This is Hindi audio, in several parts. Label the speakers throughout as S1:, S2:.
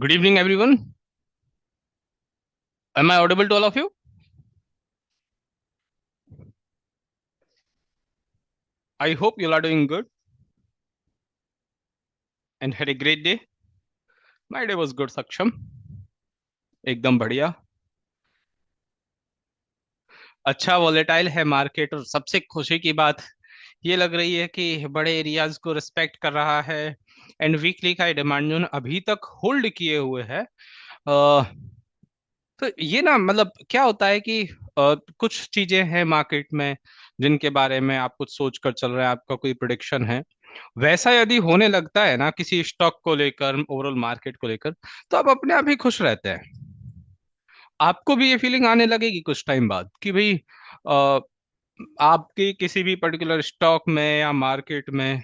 S1: Good evening, everyone. Am I audible to all of you? I hope you are doing good and had a great day. My day was good, Saksham. एकदम बढ़िया. अच्छा वॉलेटाइल है मार्केट और सबसे खुशी की बात ये लग रही है कि बड़े एरियाज को रिस्पेक्ट कर रहा है एंड वीकली का डिमांड जोन अभी तक होल्ड किए हुए है. तो ये ना मतलब क्या होता है कि कुछ चीजें हैं मार्केट में जिनके बारे में आप कुछ सोच कर चल रहे हैं, आपका कोई प्रिडिक्शन है. वैसा यदि होने लगता है ना किसी स्टॉक को लेकर, ओवरऑल मार्केट को लेकर, तो आप अपने आप ही खुश रहते हैं. आपको भी ये फीलिंग आने लगेगी कुछ टाइम बाद कि भाई अ, आपके किसी भी पर्टिकुलर स्टॉक में या मार्केट में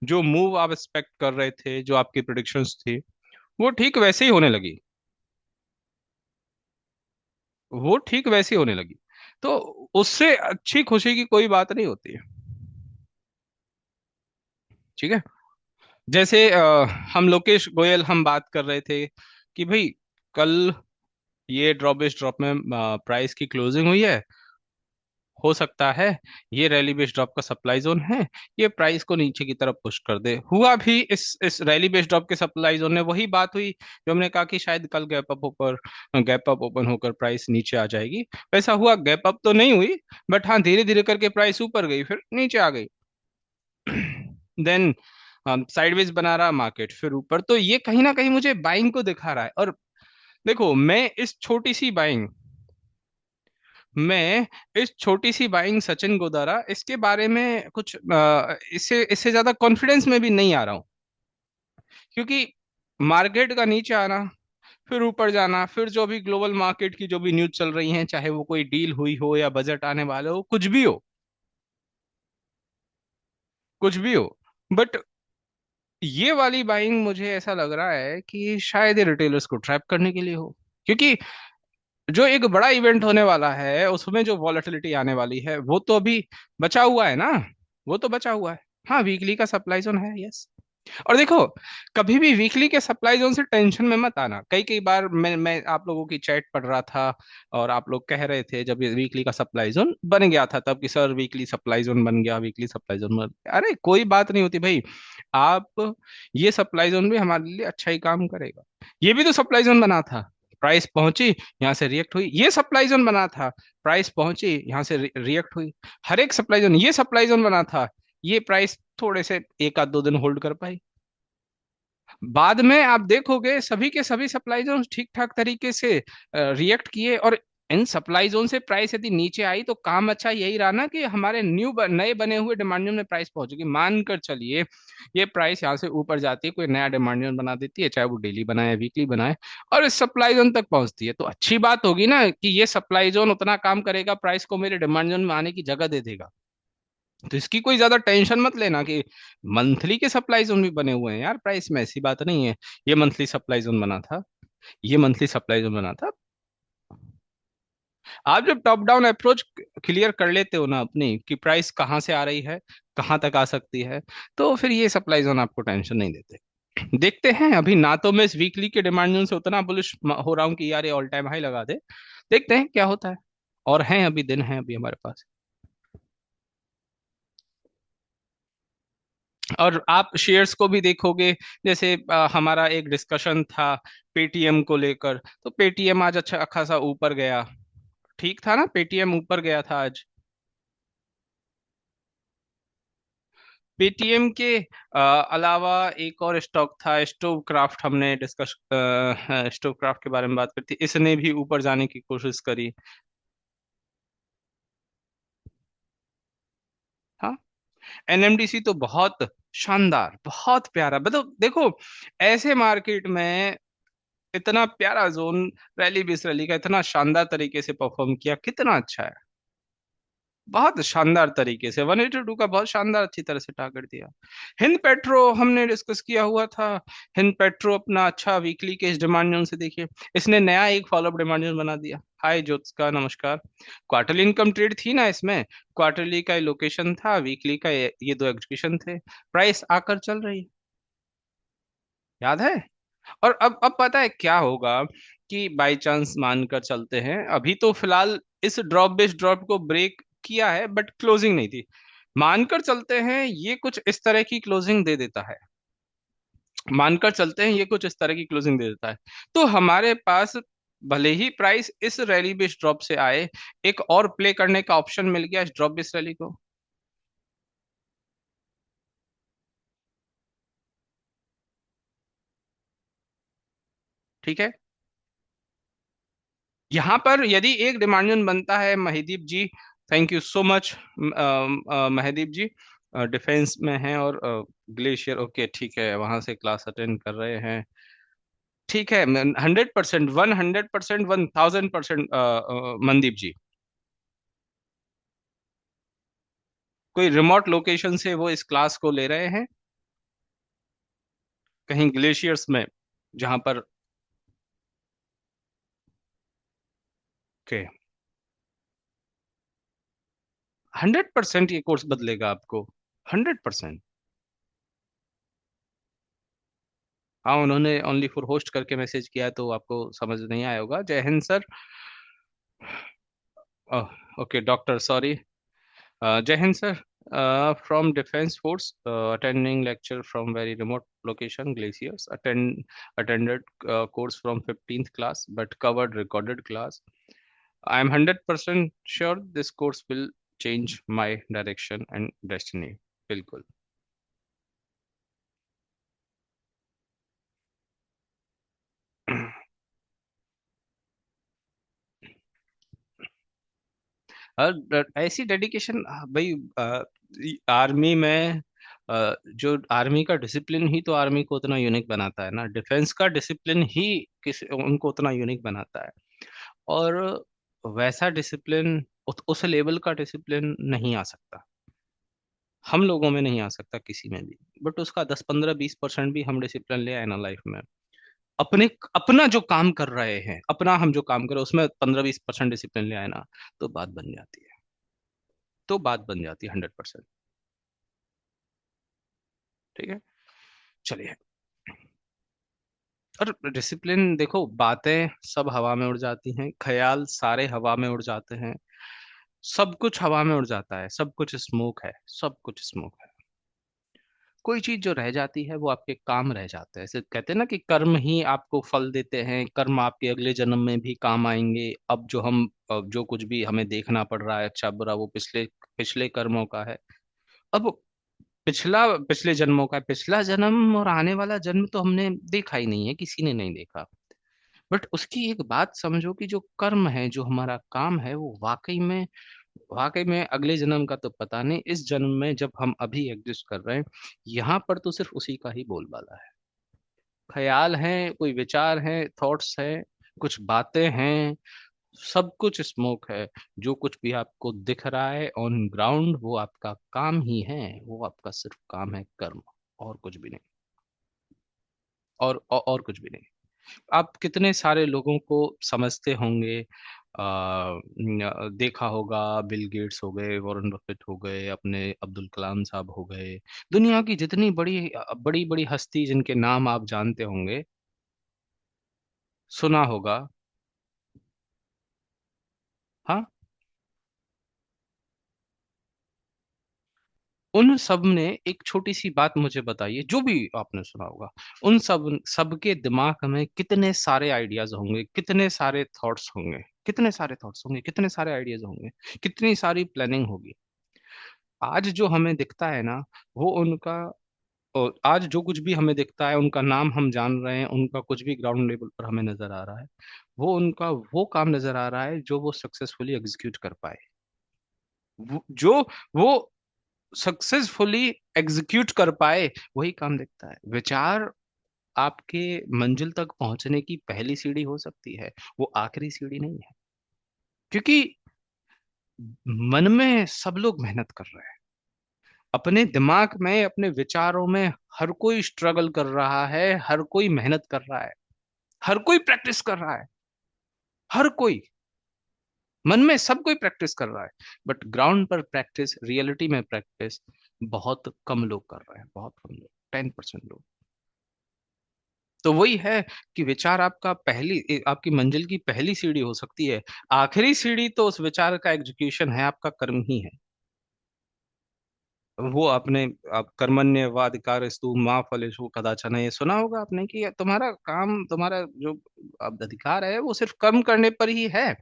S1: जो मूव आप एक्सपेक्ट कर रहे थे, जो आपकी प्रिडिक्शंस थी, वो ठीक वैसे ही होने लगी. वो ठीक वैसे ही होने लगी. तो उससे अच्छी खुशी की कोई बात नहीं होती है. ठीक है. जैसे हम लोकेश गोयल हम बात कर रहे थे कि भाई कल ये ड्रॉप बेस्ड ड्रॉप में प्राइस की क्लोजिंग हुई है. हो सकता है ये रैली बेस्ड ड्रॉप का सप्लाई जोन है, ये प्राइस को नीचे की तरफ पुश कर दे. हुआ भी इस रैली बेस्ड ड्रॉप के सप्लाई जोन में वही बात हुई जो हमने कहा कि शायद कल गैप अप ओपन होकर प्राइस नीचे आ जाएगी. वैसा हुआ, गैप अप तो नहीं हुई, बट हाँ धीरे धीरे करके प्राइस ऊपर गई फिर नीचे आ गई. देन साइडवेज बना रहा मार्केट फिर ऊपर. तो ये कहीं ना कहीं मुझे बाइंग को दिखा रहा है. और देखो मैं इस छोटी सी बाइंग सचिन गोदारा इसके बारे में कुछ इससे इससे ज्यादा कॉन्फिडेंस में भी नहीं आ रहा हूँ. क्योंकि मार्केट का नीचे आना फिर ऊपर जाना, फिर जो भी ग्लोबल मार्केट की जो भी न्यूज चल रही है, चाहे वो कोई डील हुई हो या बजट आने वाले हो, कुछ भी हो, बट ये वाली बाइंग मुझे ऐसा लग रहा है कि शायद ये रिटेलर्स को ट्रैप करने के लिए हो. क्योंकि जो एक बड़ा इवेंट होने वाला है उसमें जो वॉलेटिलिटी आने वाली है वो तो अभी बचा हुआ है ना. वो तो बचा हुआ है. हाँ वीकली का सप्लाई जोन है, यस. और देखो, कभी भी वीकली के सप्लाई जोन से टेंशन में मत आना. कई कई बार मैं आप लोगों की चैट पढ़ रहा था और आप लोग कह रहे थे जब ये वीकली का सप्लाई जोन बन गया था तब कि सर वीकली सप्लाई जोन बन गया, वीकली सप्लाई जोन बन गया. अरे कोई बात नहीं होती भाई. आप ये सप्लाई जोन भी हमारे लिए अच्छा ही काम करेगा. ये भी तो सप्लाई जोन बना था, प्राइस पहुंची, यहाँ से रिएक्ट हुई. ये सप्लाई जोन बना था, प्राइस पहुंची, यहाँ से रिएक्ट हुई. हर एक सप्लाई जोन, ये सप्लाई जोन बना था, ये प्राइस थोड़े से एक आध दो दिन होल्ड कर पाई. बाद में आप देखोगे सभी के सभी सप्लाई जोन ठीक ठाक तरीके से रिएक्ट किए. और इन सप्लाई जोन से प्राइस यदि नीचे आई तो काम अच्छा यही रहा ना कि हमारे नए बने हुए डिमांड जोन में प्राइस पहुंचेगी. मानकर चलिए ये प्राइस यहाँ से ऊपर जाती है, कोई नया डिमांड जोन बना देती है, चाहे वो डेली बनाए वीकली बनाए, और इस सप्लाई जोन तक पहुंचती है, तो अच्छी बात होगी ना कि ये सप्लाई जोन उतना काम करेगा, प्राइस को मेरे डिमांड जोन में आने की जगह दे देगा. तो इसकी कोई ज्यादा टेंशन मत लेना कि मंथली के सप्लाई जोन भी बने हुए हैं यार प्राइस में, ऐसी बात नहीं है. ये मंथली सप्लाई जोन बना था, ये मंथली सप्लाई जोन बना था. आप जब टॉप डाउन अप्रोच क्लियर कर लेते हो ना अपनी कि प्राइस कहाँ से आ रही है, कहाँ तक आ सकती है, तो फिर ये सप्लाई जोन आपको टेंशन नहीं देते. देखते हैं. अभी ना तो मैं इस वीकली के डिमांड जोन से उतना बुलिश हो रहा हूँ कि यार ये ऑल टाइम हाई लगा दे. देखते हैं क्या होता है. और हैं अभी दिन है अभी हमारे पास. और आप शेयर्स को भी देखोगे. जैसे हमारा एक डिस्कशन था पेटीएम को लेकर, तो पेटीएम आज अच्छा खासा ऊपर गया. ठीक था ना, पेटीएम ऊपर गया था आज. पेटीएम के अलावा एक और स्टॉक था स्टोव क्राफ्ट, हमने डिस्कस स्टोव क्राफ्ट के बारे में बात करती, इसने भी ऊपर जाने की कोशिश करी. हाँ. एनएमडीसी तो बहुत शानदार, बहुत प्यारा. मतलब देखो, ऐसे मार्केट में इतना प्यारा जोन, रैली बेस रैली का इतना शानदार तरीके से परफॉर्म किया, कितना अच्छा है. बहुत शानदार तरीके से 182 का बहुत शानदार अच्छी तरह से टारगेट दिया. हिंद पेट्रो हमने डिस्कस किया हुआ था. हिंद पेट्रो अपना अच्छा वीकली के इस डिमांड जोन से देखिए, इसने नया एक फॉलोअप डिमांड जोन बना दिया. हाय ज्योत्सका, नमस्कार. क्वार्टरली इनकम ट्रेड थी ना इसमें, क्वार्टरली का लोकेशन था, वीकली का ये दो एग्जीक्यूशन थे. प्राइस आकर चल रही है, याद है. और अब पता है क्या होगा, कि बाई चांस मानकर चलते हैं, अभी तो फिलहाल इस ड्रॉप बेस ड्रॉप को ब्रेक किया है बट क्लोजिंग नहीं थी। मानकर चलते हैं ये कुछ इस तरह की क्लोजिंग दे देता है, मानकर चलते हैं ये कुछ इस तरह की क्लोजिंग दे देता है, तो हमारे पास भले ही प्राइस इस रैली बेस ड्रॉप से आए, एक और प्ले करने का ऑप्शन मिल गया इस ड्रॉप बेस रैली को। ठीक है। यहाँ पर यदि एक डिमांड बनता है Mahideep ji, thank you so much Mahdeep ji, defence में हैं और ग्लेशियर, ओके ठीक है, वहां से क्लास अटेंड कर रहे हैं। ठीक है, 100%, 100%, 1000%, मनदीप जी, कोई रिमोट लोकेशन से वो इस क्लास को ले रहे हैं, कहीं ग्लेशियर्स में, जहां पर के 100% ये कोर्स बदलेगा आपको, 100%। हाँ, उन्होंने ओनली फॉर होस्ट करके मैसेज किया है, तो आपको समझ नहीं आया होगा। Jai Hind sir. Okay doctor, sorry. Jai Hind sir, from defense force, attending lecture from very remote location, glaciers, attended course from 15th class but covered recorded class. I am 100% sure this course will change my direction and destiny. बिल्कुल। और ऐसी डेडिकेशन भाई, आर्मी में जो आर्मी का डिसिप्लिन ही तो आर्मी को उतना यूनिक बनाता है ना, डिफेंस का डिसिप्लिन ही किस उनको उतना यूनिक बनाता है। और वैसा डिसिप्लिन, उस लेवल का डिसिप्लिन नहीं आ सकता, हम लोगों में नहीं आ सकता किसी में भी। बट उसका 10 15 20% भी हम डिसिप्लिन ले आए ना लाइफ में, अपने अपना जो काम कर रहे हैं, अपना हम जो काम कर रहे हैं उसमें 15 20% डिसिप्लिन ले आए ना, तो बात बन जाती है, तो बात बन जाती है 100%। ठीक है, चलिए। और डिसिप्लिन देखो, बातें सब हवा में उड़ जाती हैं, ख्याल सारे हवा में उड़ जाते हैं, सब कुछ हवा में उड़ जाता है, सब कुछ स्मोक है, सब कुछ स्मोक है। कोई चीज जो रह जाती है वो आपके काम रह जाते हैं। ऐसे कहते हैं ना कि कर्म ही आपको फल देते हैं, कर्म आपके अगले जन्म में भी काम आएंगे। अब जो हम जो कुछ भी हमें देखना पड़ रहा है अच्छा बुरा, वो पिछले पिछले कर्मों का है। अब पिछले जन्मों का है, पिछला जन्म और आने वाला जन्म तो हमने देखा ही नहीं है, किसी ने नहीं देखा। बट उसकी एक बात समझो कि जो कर्म है, जो हमारा काम है, वो वाकई में अगले जन्म का तो पता नहीं, इस जन्म में जब हम अभी एग्जिस्ट कर रहे हैं, यहाँ पर तो सिर्फ उसी का ही बोलबाला है। ख्याल है, कोई विचार है, थॉट्स है, कुछ बातें हैं, सब कुछ स्मोक है। जो कुछ भी आपको दिख रहा है ऑन ग्राउंड, वो आपका काम ही है, वो आपका सिर्फ काम है, कर्म, और कुछ भी नहीं। और कुछ भी नहीं। आप कितने सारे लोगों को समझते होंगे, देखा होगा, बिल गेट्स हो गए, वॉरेन बफेट हो गए, अपने अब्दुल कलाम साहब हो गए, दुनिया की जितनी बड़ी बड़ी बड़ी हस्ती जिनके नाम आप जानते होंगे, सुना होगा। हाँ, उन सब ने एक छोटी सी बात मुझे बताइए, जो भी आपने सुना होगा, उन सबके दिमाग में कितने सारे आइडियाज होंगे, कितने सारे थॉट्स होंगे, कितने सारे थॉट्स होंगे, कितने सारे आइडियाज होंगे, कितनी सारी प्लानिंग होगी। आज जो हमें दिखता है ना, वो उनका, और आज जो कुछ भी हमें दिखता है, उनका नाम हम जान रहे हैं, उनका कुछ भी ग्राउंड लेवल पर हमें नजर आ रहा है, वो उनका वो काम नजर आ रहा है जो वो सक्सेसफुली एग्जीक्यूट कर पाए। जो वो सक्सेसफुली एग्जीक्यूट कर पाए, वही काम दिखता है। विचार आपके मंजिल तक पहुंचने की पहली सीढ़ी हो सकती है, वो आखिरी सीढ़ी नहीं है। क्योंकि मन में सब लोग मेहनत कर रहे हैं, अपने दिमाग में, अपने विचारों में हर कोई स्ट्रगल कर रहा है, हर कोई मेहनत कर रहा है, हर कोई प्रैक्टिस कर रहा है, हर कोई, मन में सब कोई प्रैक्टिस कर रहा है। बट ग्राउंड पर प्रैक्टिस, रियलिटी में प्रैक्टिस बहुत कम लोग कर रहे हैं, बहुत कम लोग, 10% लोग। तो वही है कि विचार आपका आपकी मंजिल की पहली सीढ़ी हो सकती है। आखिरी सीढ़ी तो उस विचार का एग्जीक्यूशन है, आपका कर्म ही है। वो आपने, आप कर्मण्येवाधिकारस्तु मा फलेषु कदाचन, ये सुना होगा आपने कि तुम्हारा काम, तुम्हारा जो अब अधिकार है वो सिर्फ कर्म करने पर ही है,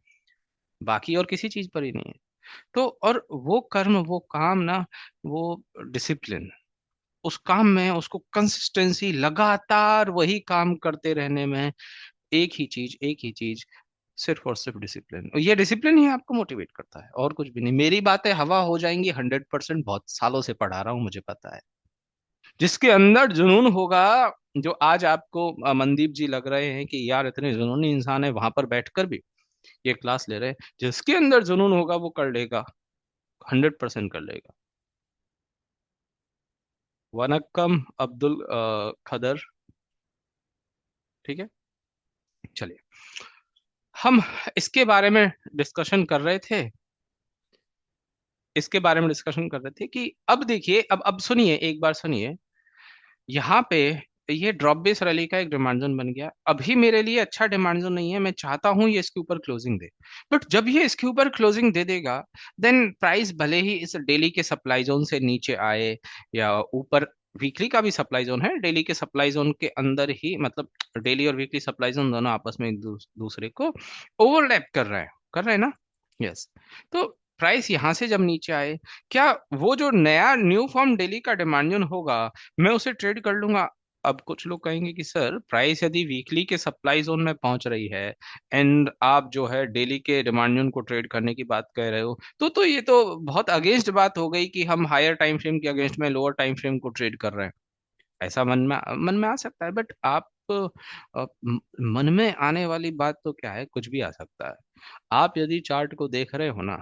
S1: बाकी और किसी चीज पर ही नहीं है। तो और वो कर्म, वो काम ना, वो डिसिप्लिन, उस काम में उसको कंसिस्टेंसी, लगातार वही काम करते रहने में, एक ही चीज, सिर्फ और सिर्फ डिसिप्लिन। और ये डिसिप्लिन ही आपको मोटिवेट करता है, और कुछ भी नहीं। मेरी बातें हवा हो जाएंगी 100%, बहुत सालों से पढ़ा रहा हूँ, मुझे पता है। जिसके अंदर जुनून होगा, जो आज आपको मनदीप जी लग रहे हैं कि यार इतने जुनूनी इंसान है, वहां पर बैठकर भी ये क्लास ले रहे हैं, जिसके अंदर जुनून होगा वो कर लेगा, 100% कर लेगा। वनक्कम अब्दुल खदर। ठीक है, चलिए। हम इसके बारे में डिस्कशन कर रहे थे, इसके बारे में डिस्कशन कर रहे थे कि अब देखिए, अब सुनिए, एक बार सुनिए। यहाँ पे ये ड्रॉप बेस रैली का एक डिमांड जोन बन गया। अभी मेरे लिए अच्छा डिमांड जोन नहीं है, मैं चाहता हूँ ये इसके ऊपर क्लोजिंग दे। बट जब ये इसके ऊपर क्लोजिंग दे देगा, देन प्राइस भले ही इस डेली के सप्लाई जोन से नीचे आए या ऊपर, वीकली का भी सप्लाई जोन है, डेली के सप्लाई जोन के अंदर ही, मतलब डेली और वीकली सप्लाई जोन दोनों आपस में एक दूसरे को ओवरलैप कर रहे हैं ना। यस। तो प्राइस यहाँ से जब नीचे आए, क्या वो जो नया न्यू फॉर्म डेली का डिमांड जोन होगा, मैं उसे ट्रेड कर लूंगा? अब कुछ लोग कहेंगे कि सर, प्राइस यदि वीकली के सप्लाई जोन में पहुंच रही है, एंड आप जो है डेली के डिमांड जोन को ट्रेड करने की बात कह रहे हो, तो ये तो बहुत अगेंस्ट बात हो गई कि हम हायर टाइम फ्रेम के अगेंस्ट में लोअर टाइम फ्रेम को ट्रेड कर रहे हैं। ऐसा मन में आ सकता है, बट आप मन में आने वाली बात तो क्या है, कुछ भी आ सकता है। आप यदि चार्ट को देख रहे हो ना,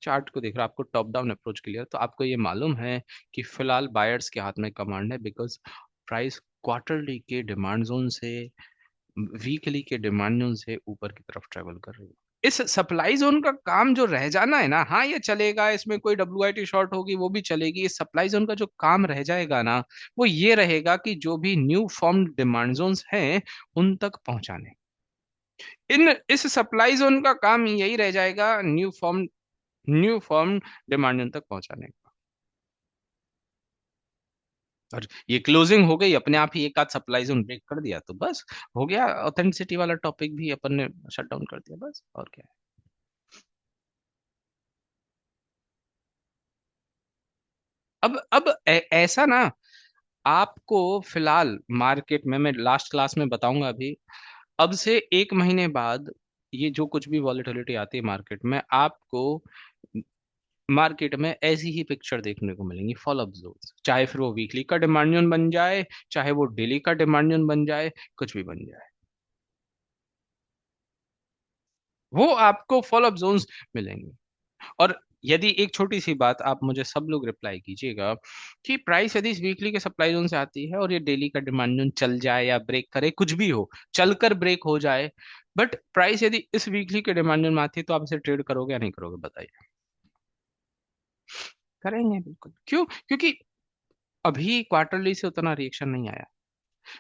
S1: चार्ट को देख रहे हो, आपको टॉप डाउन अप्रोच क्लियर, तो आपको ये मालूम है कि फिलहाल बायर्स के हाथ में कमांड है, बिकॉज प्राइस क्वार्टरली के डिमांड जोन से, वीकली के डिमांड जोन से ऊपर की तरफ ट्रेवल कर रही है। इस सप्लाई जोन का काम जो रह जाना है ना, हाँ ये चलेगा, इसमें कोई WIT शॉर्ट होगी वो भी चलेगी। इस सप्लाई जोन का जो काम रह जाएगा ना, वो ये रहेगा कि जो भी न्यू फॉर्म डिमांड जोन्स हैं उन तक पहुंचाने, इन इस सप्लाई जोन का काम यही रह जाएगा, न्यू फॉर्म डिमांड जोन तक पहुंचाने का। और ये क्लोजिंग हो गई अपने आप ही, एक आध सप्लाई जोन ब्रेक कर दिया तो बस हो गया, ऑथेंटिसिटी वाला टॉपिक भी अपन ने शट डाउन कर दिया, बस और क्या है। अब ऐसा ना, आपको फिलहाल मार्केट में, मैं लास्ट क्लास में बताऊंगा अभी, अब से 1 महीने बाद ये जो कुछ भी वॉलेटिलिटी आती है मार्केट में, आपको मार्केट में ऐसी ही पिक्चर देखने को मिलेंगी, फॉल अप जोन, चाहे फिर वो वीकली का डिमांड जोन बन जाए, चाहे वो डेली का डिमांड जोन बन जाए, कुछ भी बन जाए, वो आपको फॉलो अप जोन्स मिलेंगे। और यदि एक छोटी सी बात आप मुझे सब लोग रिप्लाई कीजिएगा, कि प्राइस यदि इस वीकली के सप्लाई जोन से आती है और ये डेली का डिमांड जोन चल जाए या ब्रेक करे, कुछ भी हो, चलकर ब्रेक हो जाए, बट प्राइस यदि इस वीकली के डिमांड जोन में आती है, तो आप इसे ट्रेड करोगे या नहीं करोगे, बताइए। करेंगे बिल्कुल, क्यों? क्योंकि अभी क्वार्टरली से उतना रिएक्शन नहीं आया।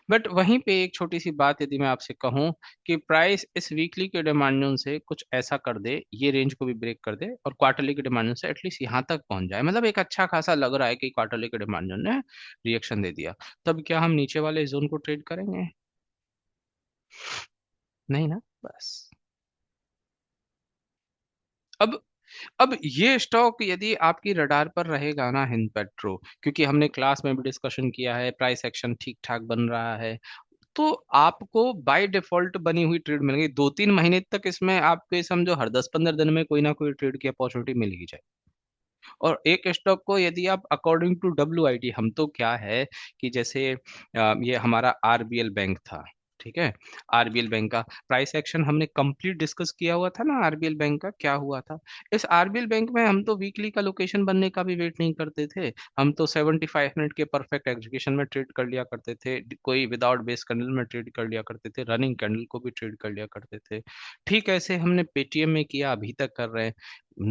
S1: बट वहीं पे एक छोटी सी बात यदि मैं आपसे कहूं, कि प्राइस इस वीकली के डिमांड जोन से कुछ ऐसा कर दे, ये रेंज को भी ब्रेक कर दे, और क्वार्टरली के डिमांड जोन से एटलीस्ट यहाँ तक पहुंच जाए, मतलब एक अच्छा खासा लग रहा है कि क्वार्टरली के डिमांड जोन ने रिएक्शन दे दिया, तब क्या हम नीचे वाले जोन को ट्रेड करेंगे? नहीं ना, बस। अब अब ये स्टॉक यदि आपकी रडार पर रहेगा ना, हिंद पेट्रो, क्योंकि हमने क्लास में भी डिस्कशन किया है, प्राइस एक्शन ठीक ठाक बन रहा है, तो आपको बाय डिफॉल्ट बनी हुई ट्रेड मिल गई 2-3 महीने तक, इसमें आपके समझो हर 10-15 दिन में कोई ना कोई ट्रेड की अपॉर्चुनिटी मिल ही जाए। और एक स्टॉक को यदि आप अकॉर्डिंग टू WIT, हम तो क्या है कि जैसे ये हमारा RBL बैंक था, ठीक है, RBL बैंक का प्राइस एक्शन हमने कंप्लीट डिस्कस किया हुआ था ना, RBL बैंक का क्या हुआ था। इस RBL बैंक में हम तो वीकली का लोकेशन बनने का भी वेट नहीं करते थे, हम तो 75 मिनट के परफेक्ट एग्जीक्यूशन में ट्रेड कर लिया करते थे, कोई विदाउट बेस कैंडल में ट्रेड कर लिया करते थे, रनिंग कैंडल को भी ट्रेड कर लिया करते थे। ठीक ऐसे हमने पेटीएम में किया, अभी तक कर रहे हैं।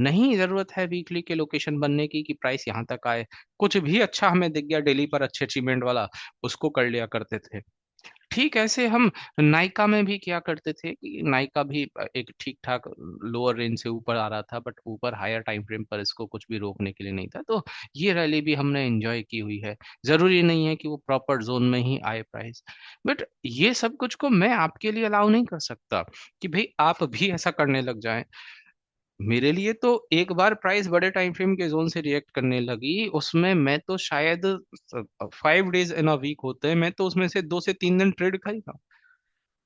S1: नहीं जरूरत है वीकली के लोकेशन बनने की कि प्राइस यहाँ तक आए, कुछ भी अच्छा हमें दिख गया डेली पर अच्छे अचीवमेंट वाला, उसको कर लिया करते थे। ठीक ऐसे हम नायका में भी क्या करते थे कि नायका भी एक ठीक ठाक लोअर रेंज से ऊपर आ रहा था, बट ऊपर हायर टाइम फ्रेम पर इसको कुछ भी रोकने के लिए नहीं था। तो ये रैली भी हमने एंजॉय की हुई है। जरूरी नहीं है कि वो प्रॉपर जोन में ही आए प्राइस, बट ये सब कुछ को मैं आपके लिए अलाउ नहीं कर सकता कि भाई आप भी ऐसा करने लग जाएं। मेरे लिए तो एक बार प्राइस बड़े टाइम फ्रेम के जोन से रिएक्ट करने लगी, उसमें मैं तो शायद 5 डेज इन अ वीक होते हैं, मैं तो उसमें से 2 से 3 दिन ट्रेड करेगा।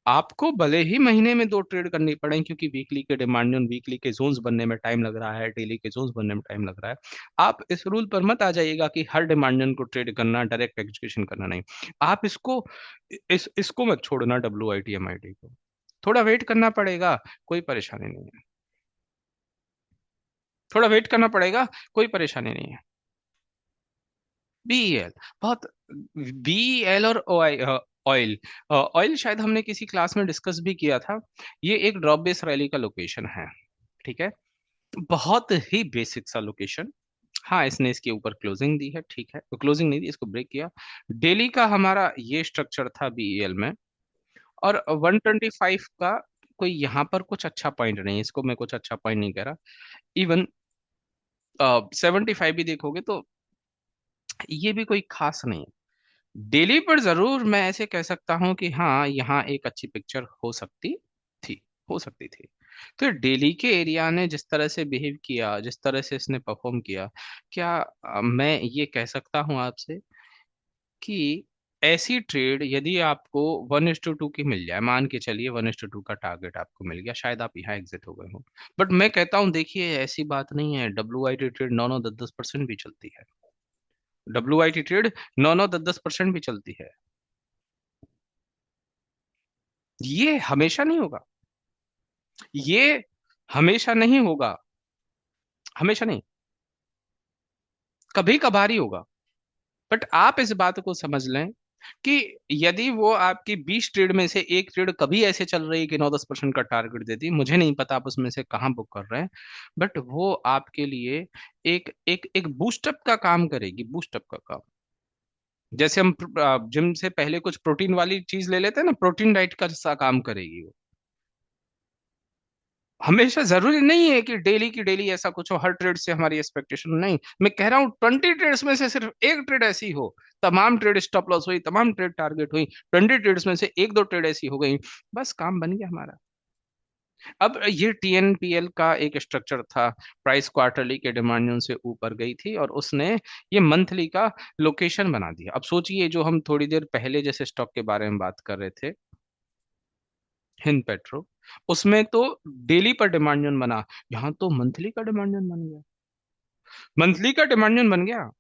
S1: आपको भले ही महीने में 2 ट्रेड करनी पड़े, क्योंकि वीकली के डिमांड वीकली के जोन्स बनने में टाइम लग रहा है, डेली के जोन्स बनने में टाइम लग रहा है। आप इस रूल पर मत आ जाइएगा कि हर डिमांड को ट्रेड करना, डायरेक्ट एग्जीक्यूशन करना नहीं। आप इसको मत छोड़ना, WIT MIT को थोड़ा वेट करना पड़ेगा, कोई परेशानी नहीं है। थोड़ा वेट करना पड़ेगा, कोई परेशानी नहीं है। BEL बहुत, BEL और ऑयल, ऑयल शायद हमने किसी क्लास में डिस्कस भी किया था। ये एक ड्रॉप बेस रैली का लोकेशन है, ठीक है। बहुत ही बेसिक सा लोकेशन। हाँ, इसने इसके ऊपर क्लोजिंग दी है, ठीक है, तो क्लोजिंग नहीं दी, इसको ब्रेक किया। डेली का हमारा ये स्ट्रक्चर था BEL में, और 125 का कोई यहाँ पर कुछ अच्छा पॉइंट नहीं है, इसको मैं कुछ अच्छा पॉइंट नहीं कह रहा। इवन 75 भी देखोगे तो ये भी कोई खास नहीं है। डेली पर जरूर मैं ऐसे कह सकता हूँ कि हाँ, यहाँ एक अच्छी पिक्चर हो सकती थी, हो सकती थी। तो डेली के एरिया ने जिस तरह से बिहेव किया, जिस तरह से इसने परफॉर्म किया, क्या मैं ये कह सकता हूँ आपसे कि ऐसी ट्रेड यदि आपको 1:2 की मिल जाए, मान के चलिए 1:2 का टारगेट आपको मिल गया, शायद आप यहाँ एग्जिट हो गए हो, बट मैं कहता हूँ देखिए ऐसी बात नहीं है, WIT ट्रेड 9 9 10 10% भी चलती है। WIT ट्रेड 9 9 10 10% भी चलती है। ये हमेशा नहीं होगा, ये हमेशा नहीं होगा, हमेशा नहीं, कभी कभार ही होगा। बट आप इस बात को समझ लें कि यदि वो आपकी 20 ट्रेड में से एक ट्रेड कभी ऐसे चल रही है कि 9 10% का टारगेट देती, मुझे नहीं पता आप उसमें से कहाँ बुक कर रहे हैं, बट वो आपके लिए एक एक एक बूस्टअप का काम करेगी, बूस्टअप का काम। जैसे हम जिम से पहले कुछ प्रोटीन वाली चीज ले लेते हैं ना, प्रोटीन डाइट का सा काम करेगी वो। हमेशा जरूरी नहीं है कि डेली की डेली ऐसा कुछ हो, हर ट्रेड से हमारी एक्सपेक्टेशन नहीं। मैं कह रहा हूँ 20 ट्रेड्स में से सिर्फ एक ट्रेड ऐसी हो, तमाम ट्रेड स्टॉप लॉस हुई, तमाम ट्रेड टारगेट हुई, 20 ट्रेड्स में से एक दो ट्रेड ऐसी हो गई, बस काम बन गया हमारा। अब ये TNPL का एक स्ट्रक्चर था, प्राइस क्वार्टरली के डिमांड से ऊपर गई थी और उसने ये मंथली का लोकेशन बना दिया। अब सोचिए, जो हम थोड़ी देर पहले जैसे स्टॉक के बारे में बात कर रहे थे, हिंद पेट्रो, उसमें तो डेली पर डिमांड बना, यहाँ तो मंथली का डिमांड बन गया, मंथली का डिमांड बन गया।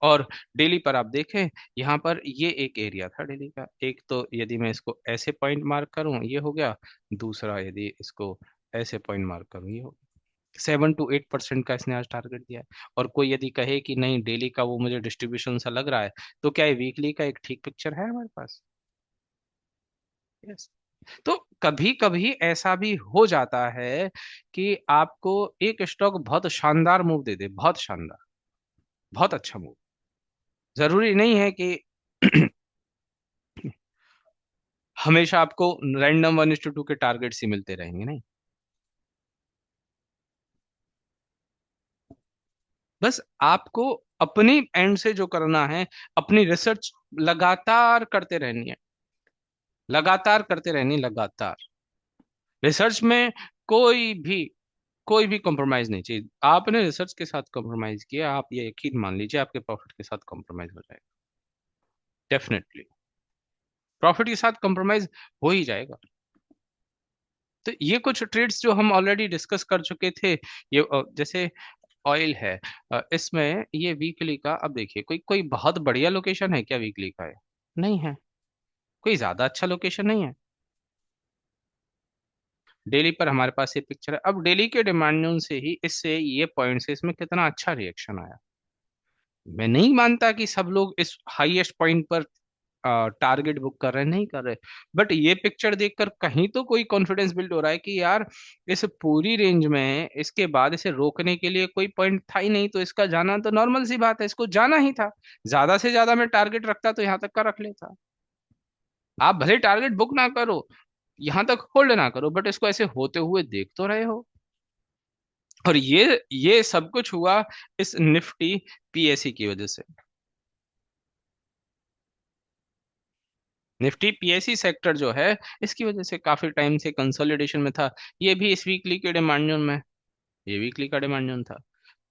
S1: और डेली पर आप देखें, यहाँ पर ये एक एरिया था डेली का, एक तो यदि मैं इसको ऐसे पॉइंट मार्क करूं ये हो गया, दूसरा यदि इसको ऐसे पॉइंट मार्क करूं ये हो गया। 7 to 8% का इसने आज टारगेट दिया है। और कोई यदि कहे कि नहीं डेली का वो मुझे डिस्ट्रीब्यूशन सा लग रहा है, तो क्या है, वीकली का एक ठीक पिक्चर है हमारे पास। यस। तो कभी कभी ऐसा भी हो जाता है कि आपको एक स्टॉक बहुत शानदार मूव दे दे, बहुत शानदार, बहुत अच्छा मूव। जरूरी नहीं है कि हमेशा आपको रैंडम 1:2 के टारगेट्स ही मिलते रहेंगे, नहीं। बस आपको अपनी एंड से जो करना है, अपनी रिसर्च लगातार करते रहनी है, लगातार करते रहनी, लगातार। रिसर्च में कोई भी कोई भी कॉम्प्रोमाइज नहीं चाहिए। आपने रिसर्च के साथ कॉम्प्रोमाइज किया, आप ये यकीन मान लीजिए आपके प्रॉफिट के साथ कॉम्प्रोमाइज हो जाएगा, डेफिनेटली प्रॉफिट के साथ कॉम्प्रोमाइज हो ही जाएगा। तो ये कुछ ट्रेड्स जो हम ऑलरेडी डिस्कस कर चुके थे, ये जैसे ऑयल है, इसमें ये वीकली का, अब देखिए कोई कोई बहुत बढ़िया लोकेशन है क्या वीकली का है? नहीं है, कोई ज्यादा अच्छा लोकेशन नहीं है। डेली पर हमारे पास ये पिक्चर है, अब डेली के डिमांड से ही इससे ये पॉइंट से इसमें कितना अच्छा रिएक्शन आया। मैं नहीं मानता कि सब लोग इस हाईएस्ट पॉइंट पर टारगेट बुक कर रहे हैं, नहीं कर रहे। बट ये पिक्चर देखकर कहीं तो कोई कॉन्फिडेंस बिल्ड हो रहा है कि यार इस पूरी रेंज में इसके बाद इसे रोकने के लिए कोई पॉइंट था ही नहीं, तो इसका जाना तो नॉर्मल सी बात है, इसको जाना ही था। ज्यादा से ज्यादा मैं टारगेट रखता तो यहाँ तक का रख लेता। आप भले टारगेट बुक ना करो, यहाँ तक होल्ड ना करो, बट इसको ऐसे होते हुए देख तो रहे हो। और ये सब कुछ हुआ इस निफ्टी पीएससी की वजह से। निफ्टी पीएससी सेक्टर जो है, इसकी वजह से काफी टाइम से कंसोलिडेशन में था। ये भी इस वीकली के डिमांड जोन में, ये वीकली का डिमांड जोन था।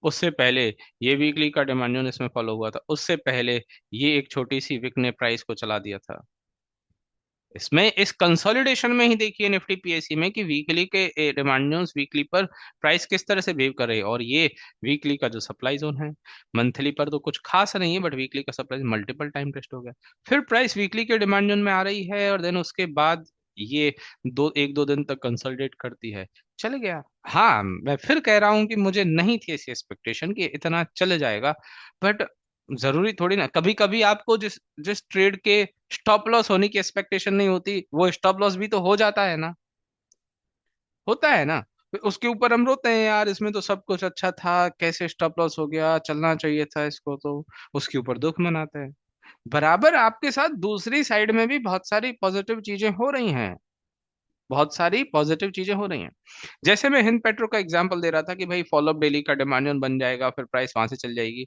S1: उससे पहले ये वीकली का डिमांड जोन इसमें फॉलो हुआ था। उससे पहले ये एक छोटी सी विक ने प्राइस को चला दिया था। इसमें इस कंसोलिडेशन में ही देखिए निफ्टी पीएससी में कि वीकली के डिमांड जोन्स वीकली पर प्राइस किस तरह से बिहेव कर रहे हैं। और ये वीकली का जो सप्लाई जोन है, मंथली पर तो कुछ खास नहीं है, बट वीकली का सप्लाई मल्टीपल टाइम टेस्ट हो गया। फिर प्राइस वीकली के डिमांड जोन में आ रही है, और देन उसके बाद ये एक दो दिन तक कंसोलिडेट करती है, चले गया। हाँ, मैं फिर कह रहा हूँ कि मुझे नहीं थी ऐसी एक्सपेक्टेशन कि इतना चले जाएगा। बट जरूरी थोड़ी ना, कभी कभी आपको जिस जिस ट्रेड के स्टॉप लॉस होने की एक्सपेक्टेशन नहीं होती, वो स्टॉप लॉस भी तो हो जाता है ना। होता है ना। फिर उसके ऊपर हम रोते हैं, यार इसमें तो सब कुछ अच्छा था, कैसे स्टॉप लॉस हो गया, चलना चाहिए था इसको तो। उसके ऊपर दुख मनाते हैं। बराबर आपके साथ दूसरी साइड में भी बहुत सारी पॉजिटिव चीजें हो रही हैं। बहुत सारी पॉजिटिव चीजें हो रही हैं। जैसे मैं हिंद पेट्रो का एग्जांपल दे रहा था कि भाई फॉलो अप डेली का डिमांड बन जाएगा, फिर प्राइस वहां से चल जाएगी।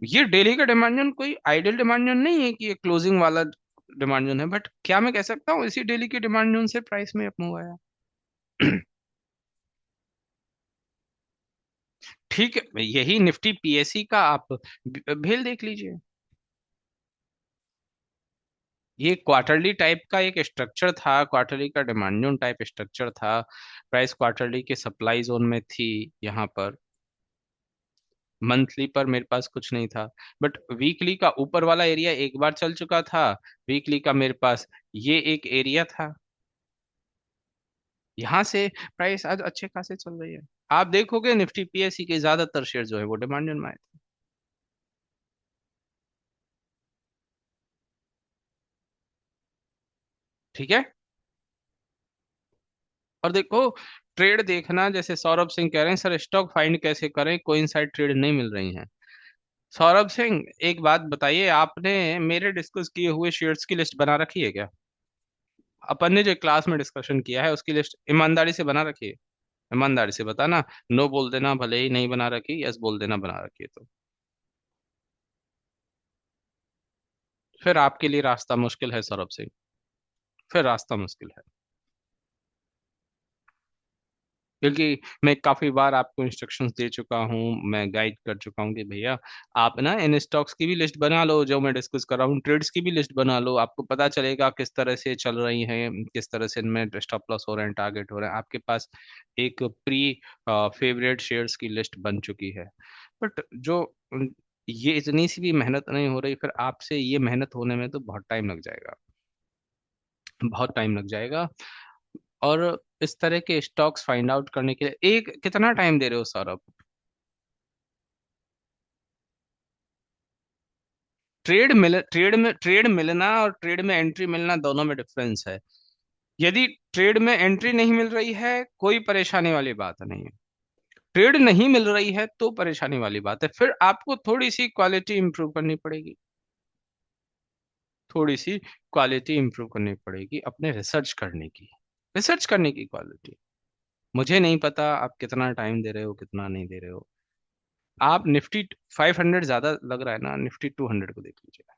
S1: ये डेली का डिमांड कोई आइडियल डिमांड नहीं है कि ये क्लोजिंग वाला डिमांड है, बट क्या मैं कह सकता हूँ इसी डेली के डिमांड से प्राइस में अप मूव आया। ठीक है, यही निफ्टी पीएससी का आप भेल देख लीजिए। ये क्वार्टरली टाइप का एक स्ट्रक्चर था, क्वार्टरली का डिमांड जोन टाइप स्ट्रक्चर था। प्राइस क्वार्टरली के सप्लाई जोन में थी यहाँ पर। मंथली पर मेरे पास कुछ नहीं था, बट वीकली का ऊपर वाला एरिया एक बार चल चुका था। वीकली का मेरे पास ये एक एरिया था, यहाँ से प्राइस आज अच्छे खासे चल रही है। आप देखोगे निफ्टी पीएससी के ज्यादातर शेयर जो है वो डिमांड में आए थे। ठीक है। और देखो, ट्रेड देखना, जैसे सौरभ सिंह कह रहे हैं सर स्टॉक फाइंड कैसे करें, कोइंसाइड ट्रेड नहीं मिल रही हैं। सौरभ सिंह, एक बात बताइए, आपने मेरे डिस्कस किए हुए शेयर्स की लिस्ट बना रखी है क्या? अपन ने जो क्लास में डिस्कशन किया है उसकी लिस्ट ईमानदारी से बना रखी है? ईमानदारी से बताना। नो बोल देना, भले ही नहीं बना रखी, यस बोल देना बना रखी है तो। फिर आपके लिए रास्ता मुश्किल है सौरभ सिंह, फिर रास्ता मुश्किल है। क्योंकि मैं काफी बार आपको इंस्ट्रक्शंस दे चुका हूँ, मैं गाइड कर चुका हूँ कि भैया आप ना इन स्टॉक्स की भी लिस्ट बना लो, जो मैं डिस्कस कर रहा हूँ ट्रेड्स की भी लिस्ट बना लो, आपको पता चलेगा किस तरह से चल रही हैं, किस तरह से इनमें स्टॉप लॉस हो रहे हैं, टारगेट हो रहे हैं। आपके पास एक प्री फेवरेट शेयर्स की लिस्ट बन चुकी है। बट जो ये इतनी सी भी मेहनत नहीं हो रही, फिर आपसे ये मेहनत होने में तो बहुत टाइम लग जाएगा, बहुत टाइम लग जाएगा। और इस तरह के स्टॉक्स फाइंड आउट करने के लिए एक कितना टाइम दे रहे हो सौरभ? ट्रेड मिलना और ट्रेड में एंट्री मिलना दोनों में डिफरेंस है। यदि ट्रेड में एंट्री नहीं मिल रही है, कोई परेशानी वाली बात नहीं है। ट्रेड नहीं मिल रही है तो परेशानी वाली बात है, फिर आपको थोड़ी सी क्वालिटी इंप्रूव करनी पड़ेगी। थोड़ी सी क्वालिटी इंप्रूव करनी पड़ेगी, अपने रिसर्च करने की, रिसर्च करने की क्वालिटी। मुझे नहीं पता आप कितना टाइम दे रहे हो, कितना नहीं दे रहे हो। आप निफ्टी 500 ज्यादा लग रहा है ना, निफ्टी 200 को देख लीजिए।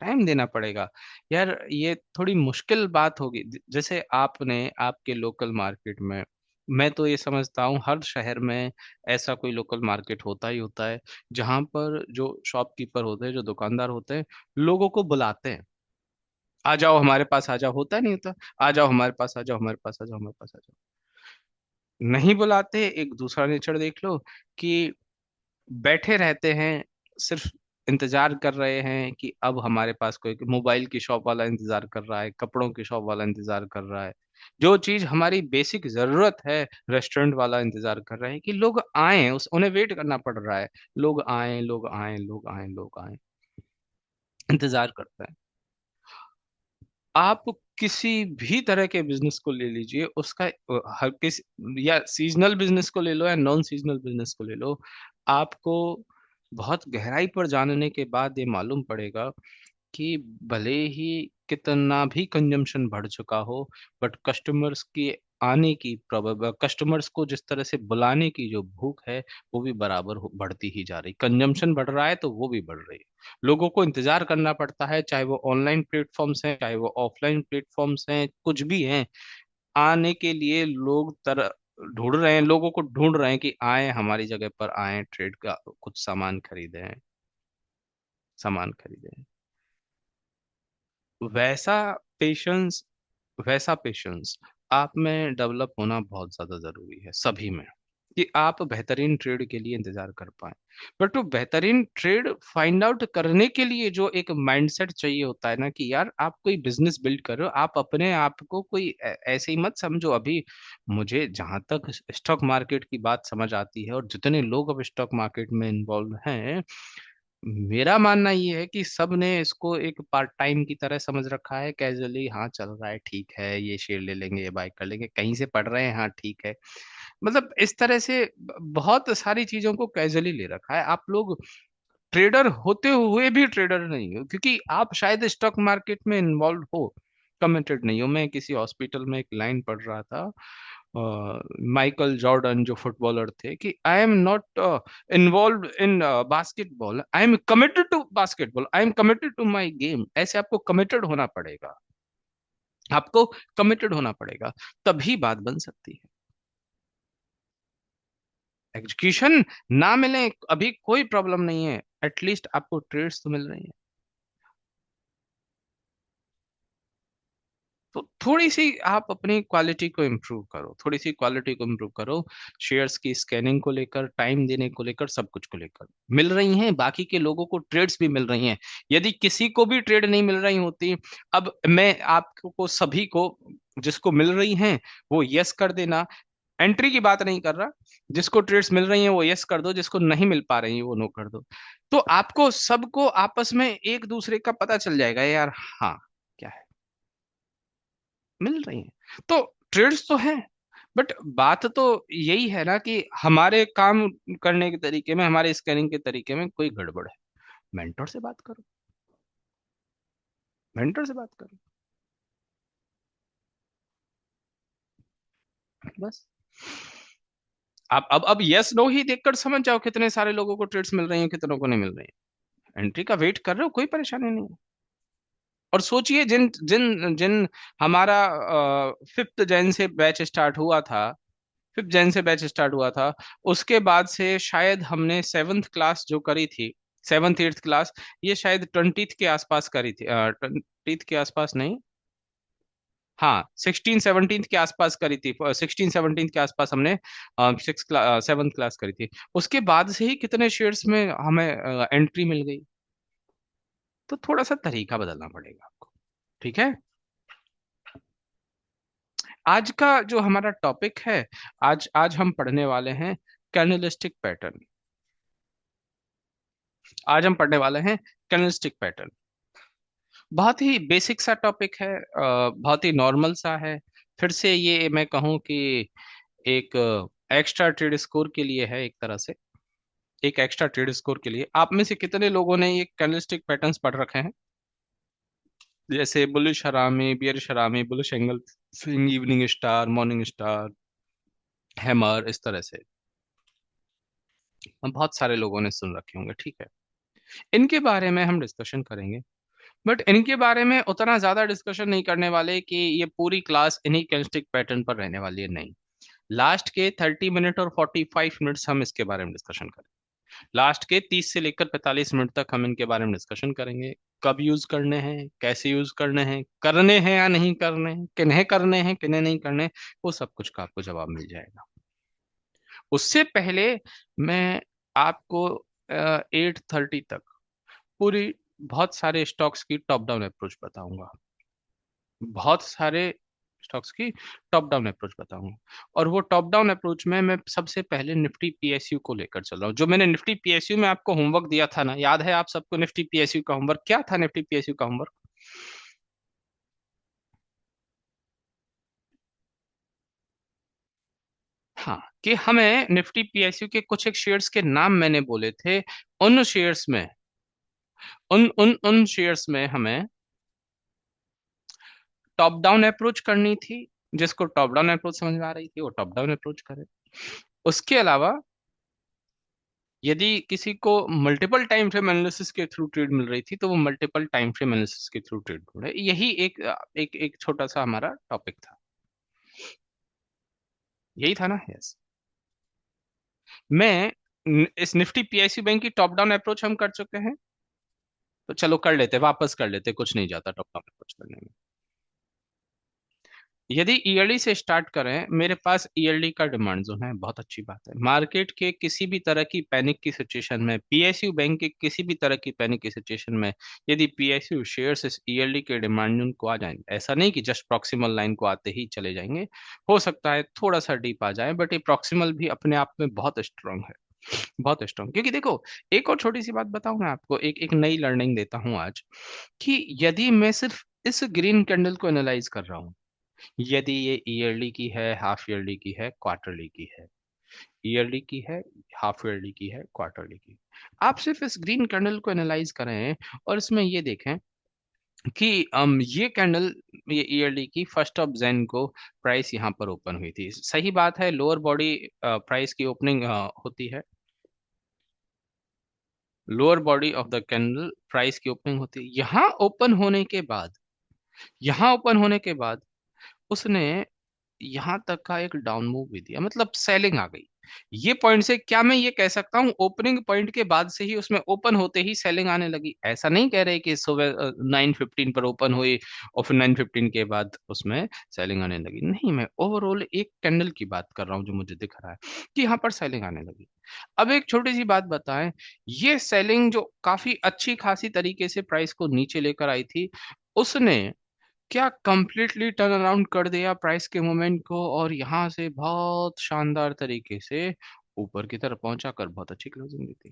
S1: टाइम देना पड़ेगा। यार ये थोड़ी मुश्किल बात होगी, जैसे आपने आपके लोकल मार्केट में, मैं तो ये समझता हूँ हर शहर में ऐसा कोई लोकल मार्केट होता ही होता है, जहां पर जो शॉपकीपर होते हैं, जो दुकानदार होते हैं, लोगों को बुलाते हैं, आ जाओ हमारे पास आ जाओ, होता नहीं होता? आ जाओ हमारे पास आ जाओ, हमारे पास आ जाओ, हमारे पास आ जाओ। नहीं बुलाते, एक दूसरा नेचर देख लो कि बैठे रहते हैं, सिर्फ इंतजार कर रहे हैं कि अब हमारे पास कोई मोबाइल की शॉप वाला इंतजार कर रहा है, कपड़ों की शॉप वाला इंतजार कर रहा है, जो चीज हमारी बेसिक जरूरत है रेस्टोरेंट वाला इंतजार कर रहा है कि लोग आए, उस उन्हें वेट करना पड़ रहा है। लोग आए, लोग आए, लोग आए, लोग आए, इंतजार करते हैं। आप किसी भी तरह के बिजनेस को ले लीजिए, उसका हर किसी, या सीजनल बिजनेस को ले लो या नॉन सीजनल बिजनेस को ले लो, आपको बहुत गहराई पर जानने के बाद ये मालूम पड़ेगा कि भले ही कितना भी कंजम्पशन बढ़ चुका हो, बट कस्टमर्स की आने की कस्टमर्स को जिस तरह से बुलाने की जो भूख है, वो भी बराबर बढ़ती ही जा रही। कंजम्पशन बढ़ रहा है तो वो भी बढ़ रही है। लोगों को इंतजार करना पड़ता है, चाहे वो ऑनलाइन प्लेटफॉर्म्स हैं, चाहे वो ऑफलाइन प्लेटफॉर्म्स हैं, कुछ भी हैं, आने के लिए लोग ढूंढ रहे हैं, लोगों को ढूंढ रहे हैं कि आए हमारी जगह पर, आए ट्रेड का कुछ सामान खरीदें, सामान खरीदें। वैसा पेशेंस, वैसा पेशेंस आप में डेवलप होना बहुत ज्यादा जरूरी है, सभी में, कि आप बेहतरीन ट्रेड के लिए इंतजार कर पाए। बट वो बेहतरीन ट्रेड फाइंड आउट करने के लिए जो एक माइंडसेट चाहिए होता है ना, कि यार आप कोई बिजनेस बिल्ड कर रहे हो, आप अपने आप को कोई ऐसे ही मत समझो। अभी मुझे जहां तक स्टॉक मार्केट की बात समझ आती है, और जितने लोग अब स्टॉक मार्केट में इन्वॉल्व हैं, मेरा मानना ये है कि सब ने इसको एक पार्ट टाइम की तरह समझ रखा है, कैजुअली, हाँ चल रहा है ठीक है, ये शेयर ले लेंगे, ये बाय कर लेंगे, कहीं से पढ़ रहे हैं, हाँ ठीक है। मतलब इस तरह से बहुत सारी चीजों को कैजुअली ले रखा है। आप लोग ट्रेडर होते हुए भी ट्रेडर नहीं हो, क्योंकि आप शायद स्टॉक मार्केट में इन्वॉल्व हो, कमिटेड नहीं हो। मैं किसी हॉस्पिटल में एक लाइन पढ़ रहा था, माइकल जॉर्डन जो फुटबॉलर थे, कि I am not involve in basketball, I am committed to basketball, I am committed to my game. ऐसे आपको कमिटेड होना पड़ेगा, आपको कमिटेड होना पड़ेगा, तभी बात बन सकती है। एजुकेशन ना मिले अभी कोई प्रॉब्लम नहीं है, एटलीस्ट आपको ट्रेड्स तो मिल रही हैं। तो थोड़ी सी आप अपनी क्वालिटी को इम्प्रूव करो, थोड़ी सी क्वालिटी को इम्प्रूव करो। शेयर्स की स्कैनिंग को लेकर, टाइम देने को लेकर, सब कुछ को लेकर मिल रही हैं, बाकी के लोगों को ट्रेड्स भी मिल रही हैं। यदि किसी को भी ट्रेड नहीं मिल रही होती, अब मैं आपको सभी को, जिसको मिल रही हैं वो यस कर देना, एंट्री की बात नहीं कर रहा, जिसको ट्रेड्स मिल रही हैं वो यस कर दो, जिसको नहीं मिल पा रही है वो नो कर दो। तो आपको सबको आपस में एक दूसरे का पता चल जाएगा यार, हाँ क्या है, मिल रही हैं तो ट्रेड्स तो हैं। बट बात तो यही है ना कि हमारे काम करने के तरीके में, हमारे स्कैनिंग के तरीके में कोई गड़बड़ है। मेंटर से बात करो, मेंटर से बात करो, बस। आप अब यस नो ही देखकर समझ जाओ कितने सारे लोगों को ट्रेड्स मिल रही हैं, कितनों को नहीं मिल रही है। एंट्री का वेट कर रहे हो, कोई परेशानी नहीं है। और सोचिए, जिन जिन जिन हमारा 5th जैन से बैच स्टार्ट हुआ था, 5th जैन से बैच स्टार्ट हुआ था, उसके बाद से शायद हमने 7th क्लास जो करी थी, 7th 8th क्लास, ये शायद 20th के आसपास करी थी, 20th के आसपास नहीं, हाँ 16 17 के आसपास करी थी, 16 17 के आसपास हमने 7th क्लास करी थी। उसके बाद से ही कितने शेयर्स में हमें एंट्री मिल गई। तो थोड़ा सा तरीका बदलना पड़ेगा आपको, ठीक है। आज का जो हमारा टॉपिक है, आज आज हम पढ़ने वाले हैं कैंडलस्टिक पैटर्न। आज हम पढ़ने वाले हैं कैंडलस्टिक पैटर्न। बहुत ही बेसिक सा टॉपिक है, बहुत ही नॉर्मल सा है। फिर से ये मैं कहूँ कि एक एक्स्ट्रा ट्रेड स्कोर के लिए है, एक तरह से एक एक्स्ट्रा ट्रेड स्कोर के लिए। आप में से कितने लोगों ने ये कैंडलस्टिक पैटर्न्स पढ़ रखे हैं, जैसे बुलिश हरामी, बियरिश हरामी, bullish angle swing, evening star, morning star, hammer, इस तरह से हम बहुत सारे लोगों ने सुन रखे होंगे, ठीक है। इनके बारे में हम डिस्कशन करेंगे, बट इनके बारे में उतना ज्यादा डिस्कशन नहीं करने वाले कि ये पूरी क्लास इन्हीं कैंडलस्टिक पैटर्न पर रहने वाली है, नहीं। लास्ट के 30 मिनट और 45 मिनट्स हम इसके बारे में डिस्कशन करेंगे। लास्ट के 30 से लेकर 45 मिनट तक हम इनके बारे में डिस्कशन करेंगे। कब यूज करने हैं, कैसे यूज करने हैं, करने हैं या नहीं करने हैं, किन्हें करने हैं, किन्हें नहीं करने, वो सब कुछ का आपको जवाब मिल जाएगा। उससे पहले मैं आपको 8:30 तक पूरी बहुत सारे स्टॉक्स की टॉप डाउन अप्रोच बताऊंगा, बहुत सारे स्टॉक्स की टॉप डाउन अप्रोच बताऊंगा। और वो टॉप डाउन अप्रोच में मैं सबसे पहले निफ्टी पीएसयू को लेकर चल रहा हूँ। जो मैंने निफ्टी पीएसयू में आपको होमवर्क दिया था ना, याद है आप सबको निफ्टी पीएसयू का होमवर्क क्या था? निफ्टी पीएसयू का होमवर्क हाँ, कि हमें निफ्टी पीएसयू के कुछ एक शेयर्स के नाम मैंने बोले थे। उन शेयर्स में, उन शेयर्स में हमें टॉप डाउन अप्रोच करनी थी। जिसको टॉप डाउन अप्रोच समझ में आ रही थी वो टॉप डाउन अप्रोच करे। उसके अलावा यदि किसी को मल्टीपल टाइम फ्रेम एनालिसिस के थ्रू ट्रेड मिल रही थी तो वो मल्टीपल टाइम फ्रेम एनालिसिस के थ्रू ट्रेड ढूंढे। यही एक छोटा सा हमारा टॉपिक था। यही था ना? यस। मैं इस निफ्टी पीएसयू बैंक की टॉप डाउन अप्रोच हम कर चुके हैं। तो चलो कर लेते, वापस कर लेते, कुछ नहीं जाता टॉप डाउन अप्रोच करने में। यदि ईयरली से स्टार्ट करें, मेरे पास ईयरली का डिमांड जोन है। बहुत अच्छी बात है। मार्केट के किसी भी तरह की पैनिक की सिचुएशन में, पीएसयू बैंक के किसी भी तरह की पैनिक की सिचुएशन में, यदि पीएसयू शेयर्स इस ईयरली के डिमांड जोन को आ जाएं, ऐसा नहीं कि जस्ट प्रॉक्सिमल लाइन को आते ही चले जाएंगे, हो सकता है थोड़ा सा डीप आ जाए, बट ये प्रॉक्सिमल भी अपने आप में बहुत स्ट्रांग है। बहुत स्ट्रांग। क्योंकि देखो, एक और छोटी सी बात बताऊं मैं आपको, एक एक नई लर्निंग देता हूं आज, कि यदि मैं सिर्फ इस ग्रीन कैंडल को एनालाइज कर रहा हूं, यदि ये ईयरली की है, हाफ ईयरली की है, क्वार्टरली की है, ईयरली की है, हाफ ईयरली की है, क्वार्टरली की, आप सिर्फ इस ग्रीन कैंडल को एनालाइज करें और इसमें ये देखें कि ये कैंडल, ये ईयरली की फर्स्ट ऑफ जैन को प्राइस यहाँ पर ओपन हुई थी। सही बात है, लोअर बॉडी प्राइस की ओपनिंग होती है, lower body of the candle price की ओपनिंग होती है। यहाँ ओपन होने के बाद, यहाँ ओपन होने के बाद उसने यहां तक का एक डाउन मूव भी दिया, मतलब सेलिंग आ गई। ये पॉइंट से क्या मैं ये कह सकता हूं ओपनिंग पॉइंट के बाद से ही उसमें ओपन होते ही सेलिंग आने लगी? ऐसा नहीं कह रहे कि सुबह 9:15 पर ओपन हुई और फिर 9:15 के बाद उसमें सेलिंग आने लगी। नहीं, मैं ओवरऑल एक कैंडल की बात कर रहा हूं जो मुझे दिख रहा है कि यहाँ पर सेलिंग आने लगी। अब एक छोटी सी बात बताएं, ये सेलिंग जो काफी अच्छी खासी तरीके से प्राइस को नीचे लेकर आई थी, उसने क्या कंप्लीटली टर्न अराउंड कर दिया प्राइस के मोमेंट को और यहां से बहुत शानदार तरीके से ऊपर की तरफ पहुंचा कर बहुत अच्छी क्लोजिंग दी थी।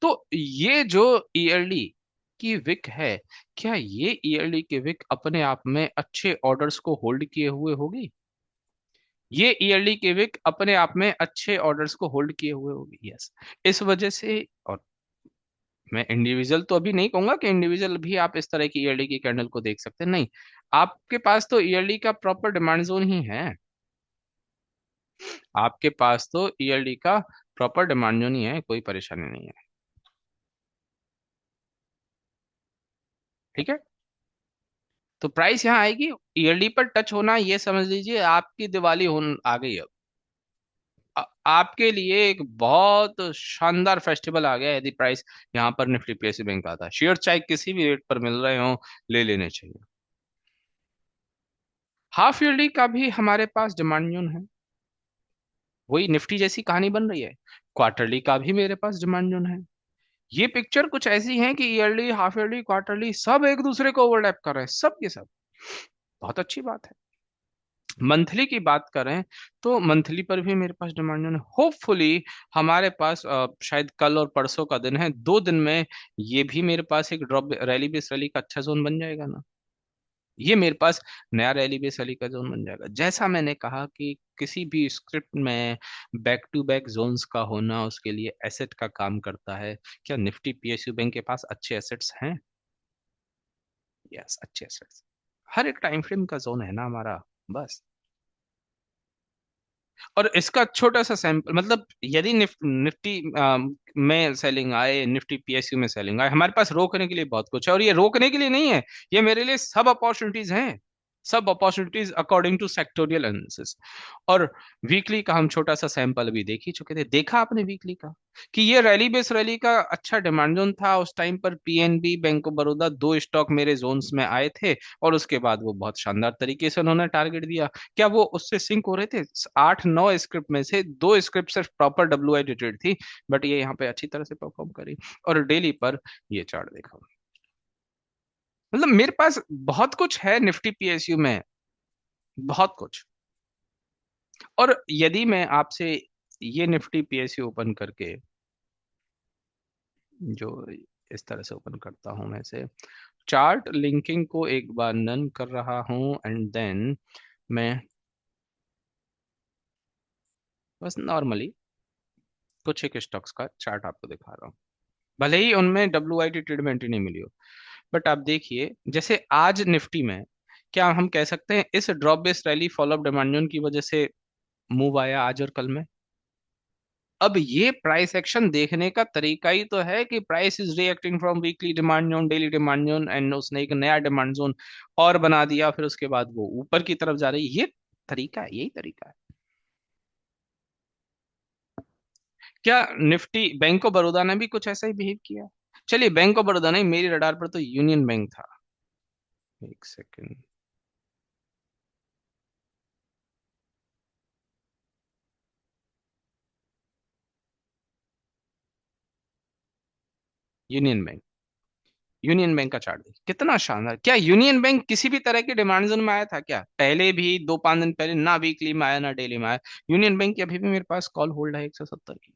S1: तो ये जो ईयरली की विक है, क्या ये ईयरली की विक अपने आप में अच्छे ऑर्डर्स को होल्ड किए हुए होगी? ये ईयरली की विक अपने आप में अच्छे ऑर्डर्स को होल्ड किए हुए होगी, यस। इस वजह से, और मैं इंडिविजुअल तो अभी नहीं कहूंगा कि इंडिविजुअल भी आप इस तरह की ईयरली की कैंडल को देख सकते हैं, नहीं। आपके पास तो ईयरली का प्रॉपर डिमांड जोन ही है। आपके पास तो ईयरली का प्रॉपर डिमांड जोन ही है, कोई परेशानी नहीं है। ठीक है। तो प्राइस यहाँ आएगी, ईयरली पर टच होना, ये समझ लीजिए आपकी दिवाली हो आ गई अब। आपके लिए एक बहुत शानदार फेस्टिवल आ गया है, यदि प्राइस यहाँ पर निफ्टी पीएसयू बैंक आता है। शेयर चाहे किसी भी रेट पर मिल रहे हो, ले लेने चाहिए। हाफ ईयरली का भी हमारे पास डिमांड जोन है, वही निफ्टी जैसी कहानी बन रही है। क्वार्टरली का भी मेरे पास डिमांड जोन है। ये पिक्चर कुछ ऐसी है कि ईयरली, हाफ ईयरली, क्वार्टरली सब एक दूसरे को ओवरलैप कर रहे हैं, सब के सब। बहुत अच्छी बात है। मंथली की बात करें तो मंथली पर भी मेरे पास डिमांड जोन है। होपफुली हमारे पास शायद कल और परसों का दिन है, 2 दिन में ये भी मेरे पास एक ड्रॉप रैली बेस रैली का अच्छा जोन बन जाएगा ना। ये मेरे पास नया रैली बेस रैली का जोन बन जाएगा। जैसा मैंने कहा कि किसी भी स्क्रिप्ट में बैक टू बैक जोन्स का होना उसके लिए एसेट का काम करता है। क्या निफ्टी पीएसयू बैंक के पास अच्छे एसेट्स हैं? यस, अच्छे एसेट्स। हर एक टाइम फ्रेम का जोन है ना हमारा, बस। और इसका छोटा सा सैंपल, मतलब यदि निफ्टी में सेलिंग आए, निफ्टी पीएसयू में सेलिंग आए, हमारे पास रोकने के लिए बहुत कुछ है। और ये रोकने के लिए नहीं है, ये मेरे लिए सब अपॉर्चुनिटीज हैं। सब opportunities according to sectoral analysis. और वीकली का हम छोटा सा सैंपल भी देख ही चुके थे। देखा आपने वीकली का कि ये रैली बेस रैली का अच्छा डिमांड जोन था। उस टाइम पर पीएनबी, बैंक ऑफ बड़ौदा, दो स्टॉक मेरे जोन्स में आए थे और उसके बाद वो बहुत शानदार तरीके से उन्होंने टारगेट दिया। क्या वो उससे सिंक हो रहे थे? 8-9 स्क्रिप्ट में से 2 स्क्रिप्ट सिर्फ प्रॉपर डब्ल्यू आई रेटेड थी, बट ये यहाँ पे अच्छी तरह से परफॉर्म करी। और डेली पर ये चार्ट देखो, मतलब मेरे पास बहुत कुछ है निफ्टी पीएसयू में, बहुत कुछ। और यदि मैं आपसे ये निफ्टी पीएसयू ओपन करके, जो इस तरह से ओपन करता हूं, मैं से चार्ट लिंकिंग को एक बार नन कर रहा हूं एंड देन मैं बस नॉर्मली कुछ एक स्टॉक्स का चार्ट आपको दिखा रहा हूँ, भले ही उनमें WIT ट्रीटमेंट ही नहीं मिली हो। बट आप देखिए, जैसे आज निफ्टी में, क्या हम कह सकते हैं इस drop based rally follow up demand zone की वजह से मूव आया आज और कल में? अब ये प्राइस एक्शन देखने का तरीका ही तो है कि price is reacting from weekly demand zone, daily demand zone, and उसने एक नया डिमांड जोन और बना दिया, फिर उसके बाद वो ऊपर की तरफ जा रही है। ये तरीका है, यही तरीका है। क्या निफ्टी, बैंक ऑफ बड़ौदा ने भी कुछ ऐसा ही बिहेव किया? चलिए, बैंक ऑफ बड़ौदा नहीं, मेरी रडार पर तो यूनियन बैंक था। एक second. Union bank, union bank का चार्ट देखिए कितना शानदार। क्या यूनियन बैंक किसी भी तरह के डिमांड जोन में आया था क्या? पहले भी 2-5 दिन पहले ना वीकली में आया ना डेली में आया। यूनियन बैंक की अभी भी मेरे पास कॉल होल्ड है 170 की,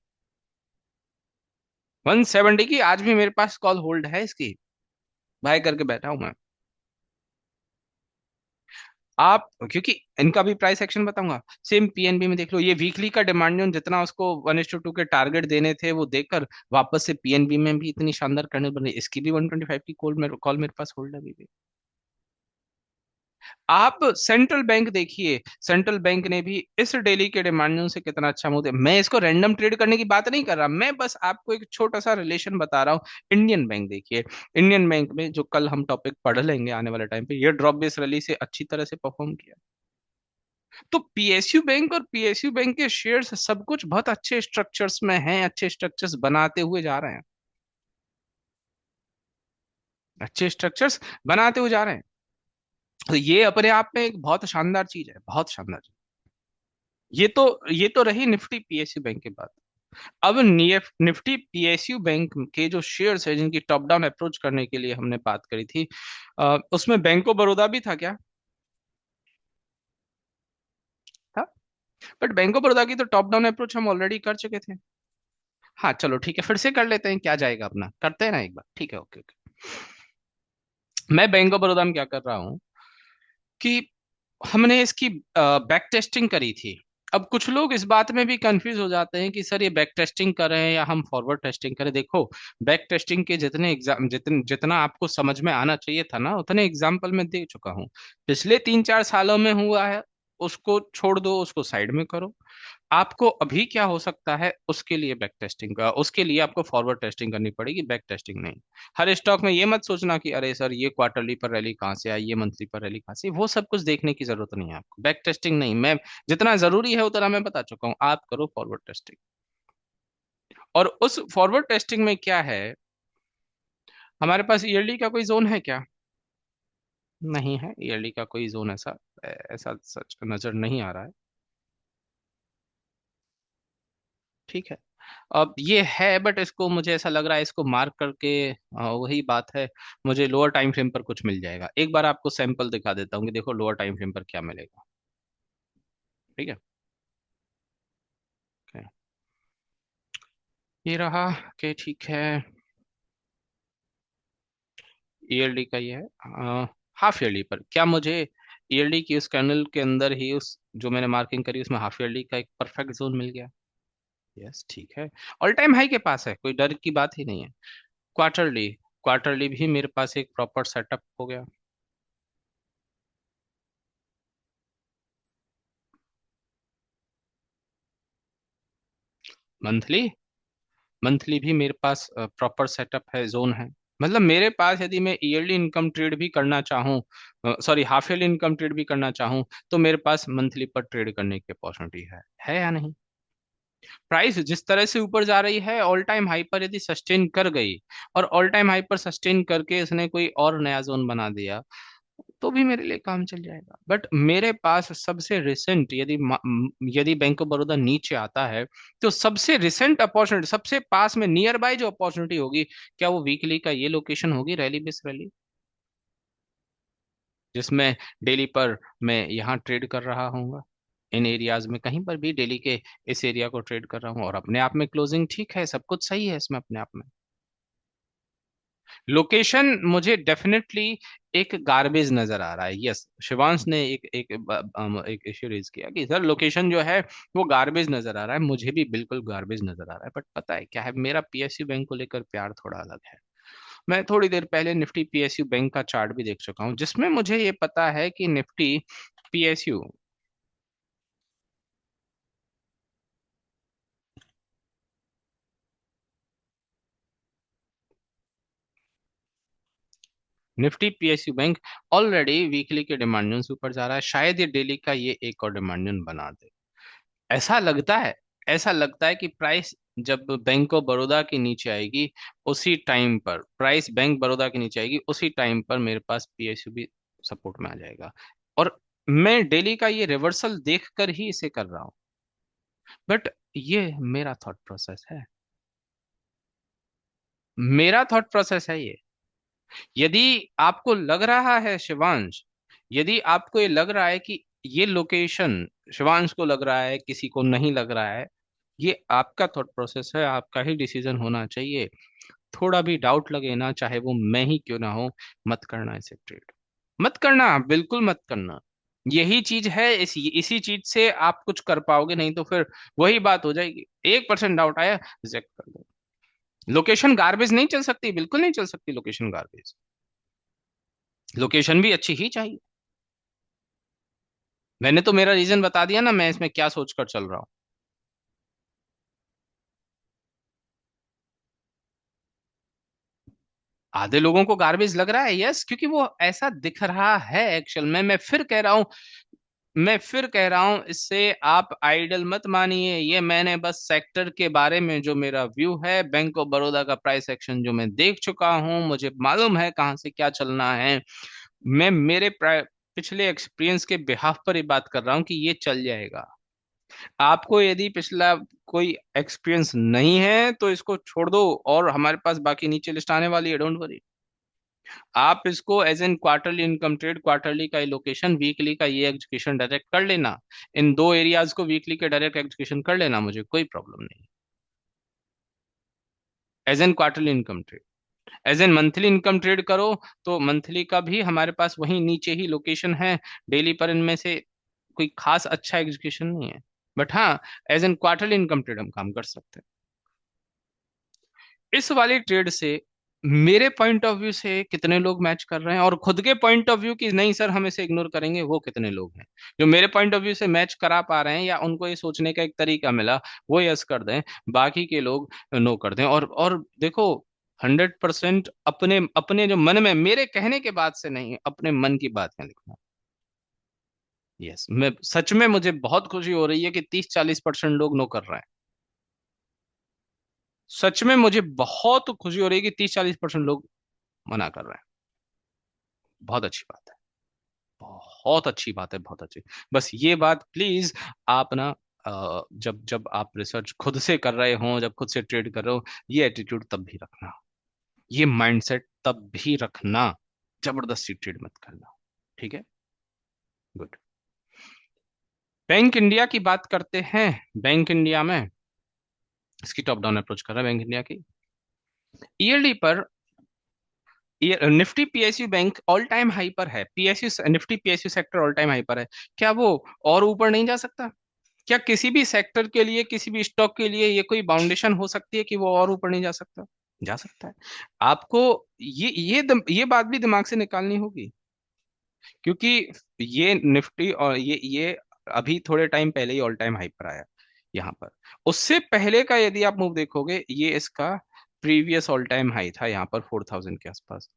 S1: 170 की आज भी मेरे पास कॉल होल्ड है इसकी। बाय करके बैठा हूं मैं। आप, क्योंकि इनका भी प्राइस एक्शन बताऊंगा, सेम PNB में देख लो, ये वीकली का डिमांड जोन जितना उसको 1:2 के टारगेट देने थे वो देकर वापस से PNB में भी इतनी शानदार करने बन रही, इसकी भी 125 की कॉल मेरे पास होल्ड है अभी भी। आप सेंट्रल बैंक देखिए, सेंट्रल बैंक ने भी इस डेली के डिमांड से कितना अच्छा मूव दिया। मैं इसको रैंडम ट्रेड करने की बात नहीं कर रहा, मैं बस आपको एक छोटा सा रिलेशन बता रहा हूँ। इंडियन बैंक देखिए, इंडियन बैंक में जो कल हम टॉपिक पढ़ लेंगे आने वाले टाइम पे, ये ड्रॉप बेस रैली से अच्छी तरह से परफॉर्म किया। तो PSU बैंक और PSU बैंक के शेयर्स सब कुछ बहुत अच्छे स्ट्रक्चर्स में हैं, अच्छे स्ट्रक्चर्स बनाते हुए जा रहे हैं, अच्छे स्ट्रक्चर्स बनाते हुए जा रहे हैं। तो ये अपने आप में एक बहुत शानदार चीज है, बहुत शानदार चीज। ये तो रही निफ्टी PSU बैंक की बात। अब निफ्टी PSU बैंक के जो शेयर्स है जिनकी टॉप डाउन अप्रोच करने के लिए हमने बात करी थी, उसमें बैंक ऑफ बड़ौदा भी था क्या? था। बट बैंक ऑफ बड़ौदा की तो टॉप डाउन अप्रोच हम ऑलरेडी कर चुके थे। हाँ चलो ठीक है, फिर से कर लेते हैं, क्या जाएगा, अपना करते हैं ना एक बार, ठीक है, ओके ओके। मैं बैंक ऑफ बड़ौदा में क्या कर रहा हूँ कि हमने इसकी बैक टेस्टिंग करी थी। अब कुछ लोग इस बात में भी कंफ्यूज हो जाते हैं कि सर ये बैक टेस्टिंग करें या हम फॉरवर्ड टेस्टिंग करें। देखो, बैक टेस्टिंग के जितने एग्जाम, जितना आपको समझ में आना चाहिए था ना, उतने एग्जाम्पल मैं दे चुका हूँ। पिछले 3-4 सालों में हुआ है, उसको छोड़ दो, उसको साइड में करो। आपको अभी क्या हो सकता है उसके लिए बैक टेस्टिंग का, उसके लिए आपको फॉरवर्ड टेस्टिंग करनी पड़ेगी, बैक टेस्टिंग नहीं। हर स्टॉक में ये मत सोचना कि अरे सर ये क्वार्टरली पर रैली कहाँ से आई, ये मंथली पर रैली कहाँ से आई। वो सब कुछ देखने की जरूरत नहीं है आपको, बैक टेस्टिंग नहीं। मैं जितना जरूरी है उतना मैं बता चुका हूँ, आप करो फॉरवर्ड टेस्टिंग। और उस फॉरवर्ड टेस्टिंग में क्या है, हमारे पास ईयरली का कोई जोन है क्या? नहीं है, ईयरली का कोई जोन ऐसा ऐसा सच नजर नहीं आ रहा है। ठीक है। अब ये है, बट इसको मुझे ऐसा लग रहा है इसको मार्क करके, वही बात है, मुझे लोअर टाइम फ्रेम पर कुछ मिल जाएगा। एक बार आपको सैंपल दिखा देता हूँ कि देखो लोअर टाइम फ्रेम पर क्या मिलेगा। ठीक है। Okay. ये रहा कि ठीक है, ईयरली का ये है। हाफ ईयरली पर क्या मुझे ईयरली की उस कैंडल के अंदर ही, उस जो मैंने मार्किंग करी उसमें हाफ ईयरली का एक परफेक्ट जोन मिल गया? यस, ठीक है। ऑल टाइम हाई के पास है, कोई डर की बात ही नहीं है। क्वार्टरली, क्वार्टरली भी मेरे पास एक प्रॉपर सेटअप हो गया। मंथली, मंथली भी मेरे पास प्रॉपर सेटअप है, जोन है। मतलब मेरे पास यदि मैं ईयरली इनकम ट्रेड भी करना चाहूँ, sorry half yearly income trade भी करना चाहूँ, तो मेरे पास मंथली पर ट्रेड करने की अपॉर्चुनिटी है या नहीं? प्राइस जिस तरह से ऊपर जा रही है, ऑल टाइम हाई पर यदि सस्टेन कर गई, और ऑल टाइम हाई पर सस्टेन करके इसने कोई और नया जोन बना दिया, तो भी मेरे लिए काम चल जाएगा। बट मेरे पास सबसे रिसेंट, यदि बैंक ऑफ बड़ौदा नीचे आता है, तो सबसे रिसेंट अपॉर्चुनिटी, सबसे पास में नियर बाय जो अपॉर्चुनिटी होगी, क्या वो वीकली का ये लोकेशन होगी, रैली बेस रैली, जिसमें डेली पर मैं यहाँ ट्रेड कर रहा हूँ, इन एरियाज में कहीं पर भी डेली के इस एरिया को ट्रेड कर रहा हूँ, और अपने आप में क्लोजिंग ठीक है, सब कुछ सही है इसमें अपने आप में। लोकेशन मुझे डेफिनेटली एक गार्बेज नजर आ रहा है। यस, शिवांश ने एक इश्यू रेज किया कि सर लोकेशन जो है वो गार्बेज नजर आ रहा है, मुझे भी बिल्कुल गार्बेज नजर आ रहा है। बट पता है क्या है, मेरा पीएसयू बैंक को लेकर प्यार थोड़ा अलग है। मैं थोड़ी देर पहले निफ्टी पीएसयू बैंक का चार्ट भी देख चुका हूँ, जिसमें मुझे ये पता है कि Nifty PSU Nifty PSU bank already weekly के डिमांड जोन से ऊपर जा रहा है। शायद ये डेली का ये एक और डिमांड जोन बना दे, ऐसा लगता है। ऐसा लगता है कि प्राइस जब बैंक ऑफ बड़ौदा के नीचे आएगी, उसी टाइम पर प्राइस बैंक बड़ौदा के नीचे आएगी, उसी टाइम पर मेरे पास पीएसयू भी सपोर्ट में आ जाएगा। और मैं डेली का ये रिवर्सल देख कर ही इसे कर रहा हूं। बट ये मेरा थॉट प्रोसेस है, मेरा थॉट प्रोसेस है ये। यदि आपको लग रहा है शिवांश, यदि आपको ये लग रहा है कि ये लोकेशन, शिवांश को लग रहा है, किसी को नहीं लग रहा है, ये आपका थॉट प्रोसेस है, आपका ही डिसीजन होना चाहिए। थोड़ा भी डाउट लगे ना, चाहे वो मैं ही क्यों ना हो, मत करना इसे ट्रेड, मत करना, बिल्कुल मत करना। यही चीज है, इसी चीज से आप कुछ कर पाओगे, नहीं तो फिर वही बात हो जाएगी। 1% डाउट आया, रिजेक्ट कर दो। लोकेशन गार्बेज नहीं चल सकती, बिल्कुल नहीं चल सकती लोकेशन गार्बेज। लोकेशन भी अच्छी ही चाहिए। मैंने तो मेरा रीजन बता दिया ना, मैं इसमें क्या सोचकर चल रहा हूँ। आधे लोगों को गार्बेज लग रहा है, यस, क्योंकि वो ऐसा दिख रहा है एक्चुअल में। मैं फिर कह रहा हूँ, मैं फिर कह रहा हूं, इससे आप आइडल मत मानिए। ये मैंने बस सेक्टर के बारे में जो मेरा व्यू है, बैंक ऑफ बड़ौदा का प्राइस एक्शन जो मैं देख चुका हूं, मुझे मालूम है कहाँ से क्या चलना है। मैं मेरे पिछले एक्सपीरियंस के बिहाफ पर ही बात कर रहा हूँ कि ये चल जाएगा। आपको यदि पिछला कोई एक्सपीरियंस नहीं है तो इसको छोड़ दो, और हमारे पास बाकी नीचे लिस्ट आने वाली है, डोंट वरी। आप इसको as an quarterly income trade, quarterly का एलोकेशन, वीकली का ये एग्जीक्यूशन डायरेक्ट कर लेना। इन दो एरियाज को वीकली के डायरेक्ट एग्जीक्यूशन कर लेना, मुझे कोई प्रॉब्लम नहीं। As an quarterly income trade, as an monthly income trade करो तो मंथली का भी हमारे पास वही नीचे ही लोकेशन है। डेली पर इनमें से कोई खास अच्छा एग्जीक्यूशन नहीं है। बट हाँ, as an quarterly income trade हम काम कर सकते हैं। इस वाली ट्रेड से मेरे पॉइंट ऑफ व्यू से कितने लोग मैच कर रहे हैं, और खुद के पॉइंट ऑफ व्यू की नहीं सर हम इसे इग्नोर करेंगे, वो कितने लोग हैं जो मेरे पॉइंट ऑफ व्यू से मैच करा पा रहे हैं, या उनको ये सोचने का एक तरीका मिला, वो यस कर दें, बाकी के लोग नो कर दें। और देखो, 100% अपने अपने जो मन में, मेरे कहने के बाद से नहीं, अपने मन की बात है लिखना। यस, मैं सच में, मुझे बहुत खुशी हो रही है कि 30-40% लोग नो कर रहे हैं। सच में मुझे बहुत खुशी हो रही है कि 30-40% लोग मना कर रहे हैं। बहुत अच्छी बात है, बहुत अच्छी बात है, बहुत अच्छी। बस ये बात प्लीज आप ना, जब जब आप रिसर्च खुद से कर रहे हो, जब खुद से ट्रेड कर रहे हो, ये एटीट्यूड तब भी रखना, ये माइंडसेट तब भी रखना, जबरदस्ती ट्रेड मत करना। ठीक है, गुड। बैंक इंडिया की बात करते हैं। बैंक इंडिया में इसकी टॉप डाउन अप्रोच कर रहा है बैंक इंडिया की। ईयरली पर Nifty PSU bank all time high पर है, PSU Nifty PSU sector all time high पर है। क्या वो और ऊपर नहीं जा सकता? क्या किसी भी सेक्टर के लिए, किसी भी स्टॉक के लिए ये कोई बाउंडेशन हो सकती है कि वो और ऊपर नहीं जा सकता? जा सकता है। आपको ये बात भी दिमाग से निकालनी होगी, क्योंकि ये निफ्टी और ये अभी थोड़े टाइम पहले ही ऑल टाइम हाई पर आया यहाँ पर। उससे पहले का यदि आप मूव देखोगे, ये इसका प्रीवियस ऑल टाइम हाई था यहाँ पर 4000 के आसपास।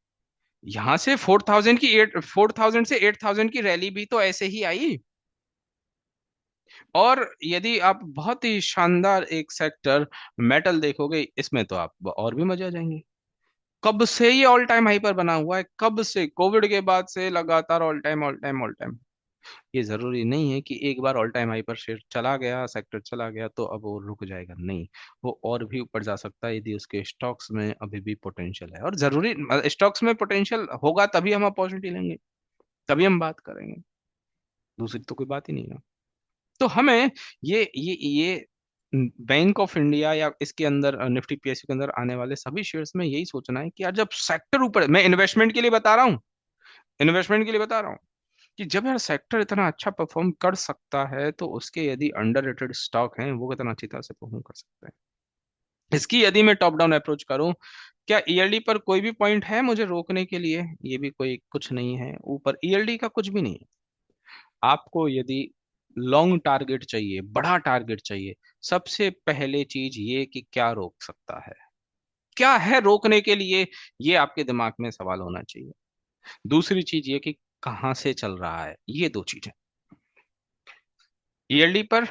S1: यहाँ से 4000 से 8000 की रैली भी तो ऐसे ही आई। और यदि आप बहुत ही शानदार एक सेक्टर मेटल देखोगे, इसमें तो आप और भी मजे आ जाएंगे। कब से ये ऑल टाइम हाई पर बना हुआ है, कब से, कोविड के बाद से लगातार all time all time all time. ये जरूरी नहीं है कि एक बार ऑल टाइम हाई पर शेयर चला गया, सेक्टर चला गया तो अब वो रुक जाएगा, नहीं। वो और भी ऊपर जा सकता है यदि उसके स्टॉक्स में अभी भी पोटेंशियल है। और जरूरी, स्टॉक्स में पोटेंशियल होगा तभी हम अपॉर्चुनिटी लेंगे, तभी हम बात करेंगे, दूसरी तो कोई बात ही नहीं है। तो हमें ये बैंक ऑफ इंडिया या इसके अंदर निफ्टी पीएसयू के अंदर आने वाले सभी शेयर्स में यही सोचना है कि यार जब सेक्टर ऊपर, मैं इन्वेस्टमेंट के लिए बता रहा हूँ, इन्वेस्टमेंट के लिए बता रहा हूँ कि जब यार सेक्टर इतना अच्छा परफॉर्म कर सकता है तो उसके यदि अंडर रेटेड स्टॉक हैं वो कितना अच्छी तरह से परफॉर्म कर सकते हैं। इसकी यदि मैं टॉप डाउन अप्रोच करूं, क्या ईएलडी पर कोई भी पॉइंट है मुझे रोकने के लिए? ये भी कोई कुछ नहीं है, ऊपर ईएलडी का कुछ भी नहीं है। आपको यदि लॉन्ग टारगेट चाहिए, बड़ा टारगेट चाहिए, सबसे पहले चीज ये कि क्या रोक सकता है, क्या है रोकने के लिए, ये आपके दिमाग में सवाल होना चाहिए। दूसरी चीज ये कि कहाँ से चल रहा है, ये दो चीजें। ईएलडी पर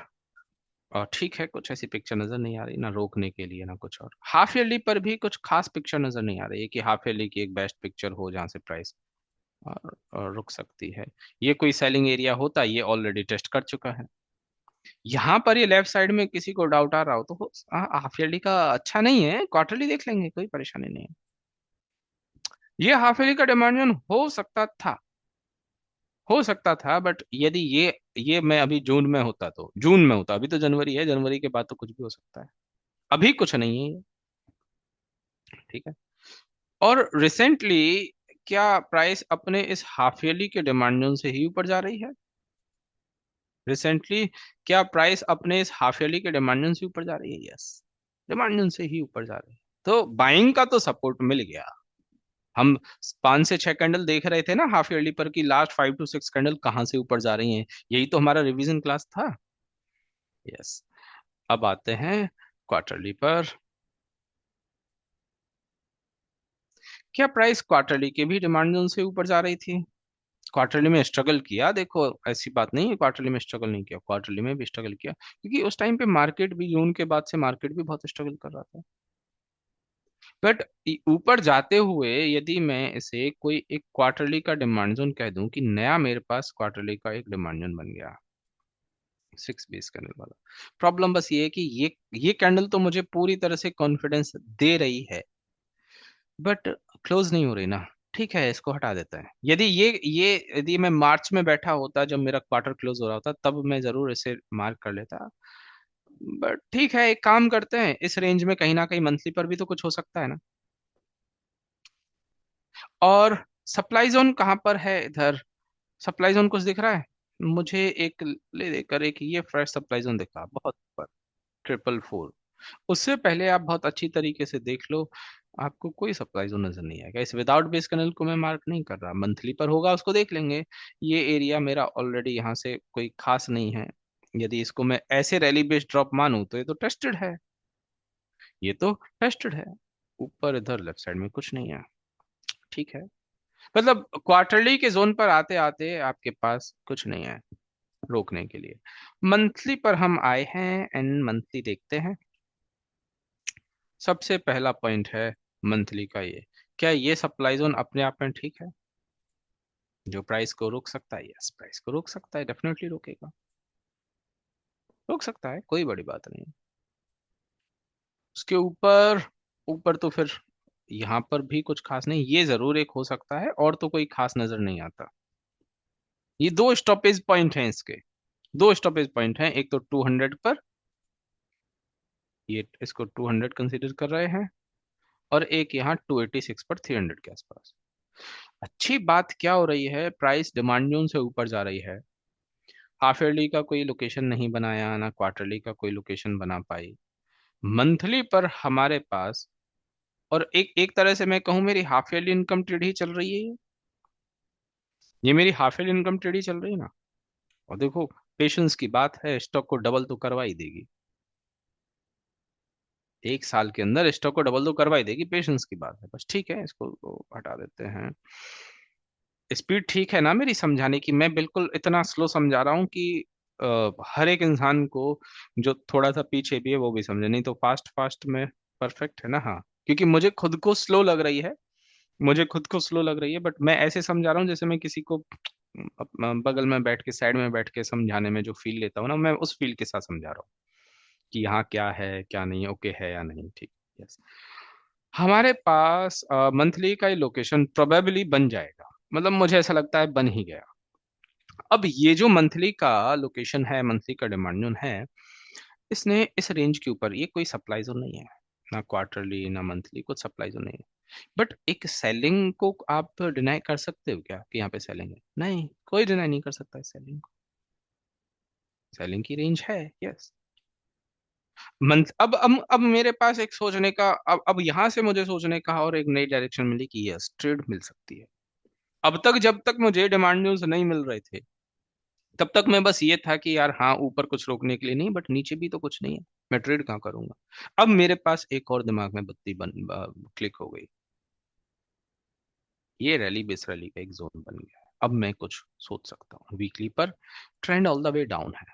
S1: ठीक है, कुछ ऐसी पिक्चर नजर नहीं आ रही ना रोकने के लिए ना कुछ और। हाफ ईयरली पर भी कुछ खास पिक्चर नजर नहीं आ रही है कि हाफ ईयरली की एक बेस्ट पिक्चर हो जहां से प्राइस रुक सकती है। ये कोई सेलिंग एरिया होता, ये ऑलरेडी टेस्ट कर चुका है। यहाँ पर ये लेफ्ट साइड में किसी को डाउट आ रहा हो तो हाफ ईयरली का अच्छा नहीं है, क्वार्टरली देख लेंगे, कोई परेशानी नहीं है। ये हाफ ईयरली का डिमांड हो सकता था, हो सकता था, बट यदि ये मैं अभी जून में होता तो जून में होता, अभी तो जनवरी है, जनवरी के बाद तो कुछ भी हो सकता है, अभी कुछ नहीं है ये। ठीक है। और रिसेंटली क्या प्राइस अपने इस हाफ ईयरली के डिमांड जोन से ही ऊपर जा रही है? रिसेंटली क्या प्राइस अपने इस हाफ ईयरली के डिमांड जोन से ऊपर जा रही है? यस, डिमांड जोन से ही ऊपर जा रही है। तो बाइंग का तो सपोर्ट मिल गया। हम 5 से 6 कैंडल देख रहे थे ना हाफ ईयरली पर कि लास्ट 5 to 6 कैंडल कहाँ से ऊपर जा रही हैं, यही तो हमारा रिवीजन क्लास था। यस। अब आते हैं क्वार्टरली पर। क्या प्राइस क्वार्टरली के भी डिमांड जोन से ऊपर जा रही थी? क्वार्टरली में स्ट्रगल किया, देखो ऐसी बात नहीं है क्वार्टरली में स्ट्रगल नहीं किया, क्वार्टरली में भी स्ट्रगल किया, क्योंकि उस टाइम पे मार्केट भी, जून के बाद से मार्केट भी बहुत स्ट्रगल कर रहा था। बट ऊपर जाते हुए यदि मैं इसे कोई एक क्वार्टरली का डिमांड जोन कह दूं कि नया मेरे पास क्वार्टरली का एक डिमांड जोन बन गया, 6 बेस कैंडल वाला। प्रॉब्लम बस ये है कि ये कैंडल तो मुझे पूरी तरह से कॉन्फिडेंस दे रही है, बट क्लोज नहीं हो रही ना। ठीक है, इसको हटा देते हैं। यदि यदि मैं मार्च में बैठा होता जब मेरा क्वार्टर क्लोज हो रहा होता तब मैं जरूर इसे मार्क कर लेता। बट ठीक है, एक काम करते हैं, इस रेंज में कहीं ना कहीं मंथली पर भी तो कुछ हो सकता है ना। और सप्लाई जोन कहाँ पर है इधर? सप्लाई जोन कुछ दिख रहा है मुझे? एक ले देकर एक ये फ्रेश सप्लाई जोन दिख रहा है बहुत ऊपर, 444। उससे पहले आप बहुत अच्छी तरीके से देख लो, आपको कोई सप्लाई जोन नजर नहीं आएगा। इस विदाउट बेस कैंडल को मैं मार्क नहीं कर रहा, मंथली पर होगा उसको देख लेंगे। ये एरिया मेरा ऑलरेडी यहाँ से कोई खास नहीं है। यदि इसको मैं ऐसे रैली बेस्ड ड्रॉप मानूं तो ये तो टेस्टेड है, ये तो टेस्टेड है। ऊपर इधर लेफ्ट साइड में कुछ नहीं है। ठीक है, मतलब क्वार्टरली के जोन पर आते आते आपके पास कुछ नहीं है रोकने के लिए। मंथली पर हम आए हैं एंड मंथली देखते हैं। सबसे पहला पॉइंट है मंथली का ये, क्या ये सप्लाई जोन अपने आप में ठीक है जो प्राइस को रोक सकता है? यस, प्राइस को रोक सकता है, डेफिनेटली रोकेगा, रोक सकता है, कोई बड़ी बात नहीं है। उसके ऊपर, ऊपर तो फिर यहाँ पर भी कुछ खास नहीं, ये जरूर एक हो सकता है, और तो कोई खास नजर नहीं आता। ये दो स्टॉपेज पॉइंट हैं इसके, दो स्टॉपेज पॉइंट हैं, एक तो 200 पर, ये इसको 200 कंसीडर कर रहे हैं, और एक यहाँ 286 पर, 300 के आसपास। अच्छी बात क्या हो रही है, प्राइस डिमांड जोन से ऊपर जा रही है। हाफ ईयरली का कोई लोकेशन नहीं बनाया, ना क्वार्टरली का कोई लोकेशन बना पाई। मंथली पर हमारे पास, और एक एक तरह से मैं कहूँ मेरी हाफ ईयरली इनकम टेढ़ी चल रही है ये मेरी हाफ ईयरली इनकम टेढ़ी चल रही है ना। और देखो, पेशेंस की बात है, स्टॉक को डबल तो करवा ही देगी, 1 साल के अंदर स्टॉक को डबल तो करवा ही देगी, पेशेंस की बात है बस। ठीक है, इसको तो हटा देते हैं। स्पीड ठीक है ना मेरी समझाने की? मैं बिल्कुल इतना स्लो समझा रहा हूँ कि हर एक इंसान को जो थोड़ा सा पीछे भी है वो भी समझे, नहीं तो फास्ट फास्ट में परफेक्ट है ना। हाँ, क्योंकि मुझे खुद को स्लो लग रही है, मुझे खुद को स्लो लग रही है, बट मैं ऐसे समझा रहा हूँ जैसे मैं किसी को बगल में बैठ के, साइड में बैठ के समझाने में जो फील लेता हूँ ना, मैं उस फील के साथ समझा रहा हूँ कि यहाँ क्या है क्या नहीं, ओके है या नहीं। ठीक। यस। हमारे पास मंथली का ये लोकेशन प्रोबेबली बन जाएगा, मतलब मुझे ऐसा लगता है बन ही गया। अब ये जो मंथली का लोकेशन है, मंथली का डिमांड जोन है, इसने इस रेंज के ऊपर, ये कोई सप्लाई जोन नहीं है, ना क्वार्टरली ना मंथली, कुछ सप्लाई जोन नहीं है। बट एक सेलिंग को आप डिनाई कर सकते हो क्या कि यहाँ पे सेलिंग है? नहीं, कोई डिनाई नहीं कर सकता है सेलिंग को। सेलिंग की रेंज है, यस। मंथ अब मेरे पास एक सोचने का, अब यहाँ से मुझे सोचने का और एक नई डायरेक्शन मिली कि यस, ट्रेड मिल सकती है। अब तक जब तक मुझे डिमांड न्यूज नहीं मिल रहे थे, तब तक मैं बस ये था कि यार हाँ, ऊपर कुछ रोकने के लिए नहीं, बट नीचे भी तो कुछ नहीं है, मैं ट्रेड कहाँ करूंगा। अब मेरे पास एक और दिमाग में बत्ती बन क्लिक हो गई, ये रैली बेस रैली का एक जोन बन गया है। अब मैं कुछ सोच सकता हूँ। वीकली पर trend all the way down है,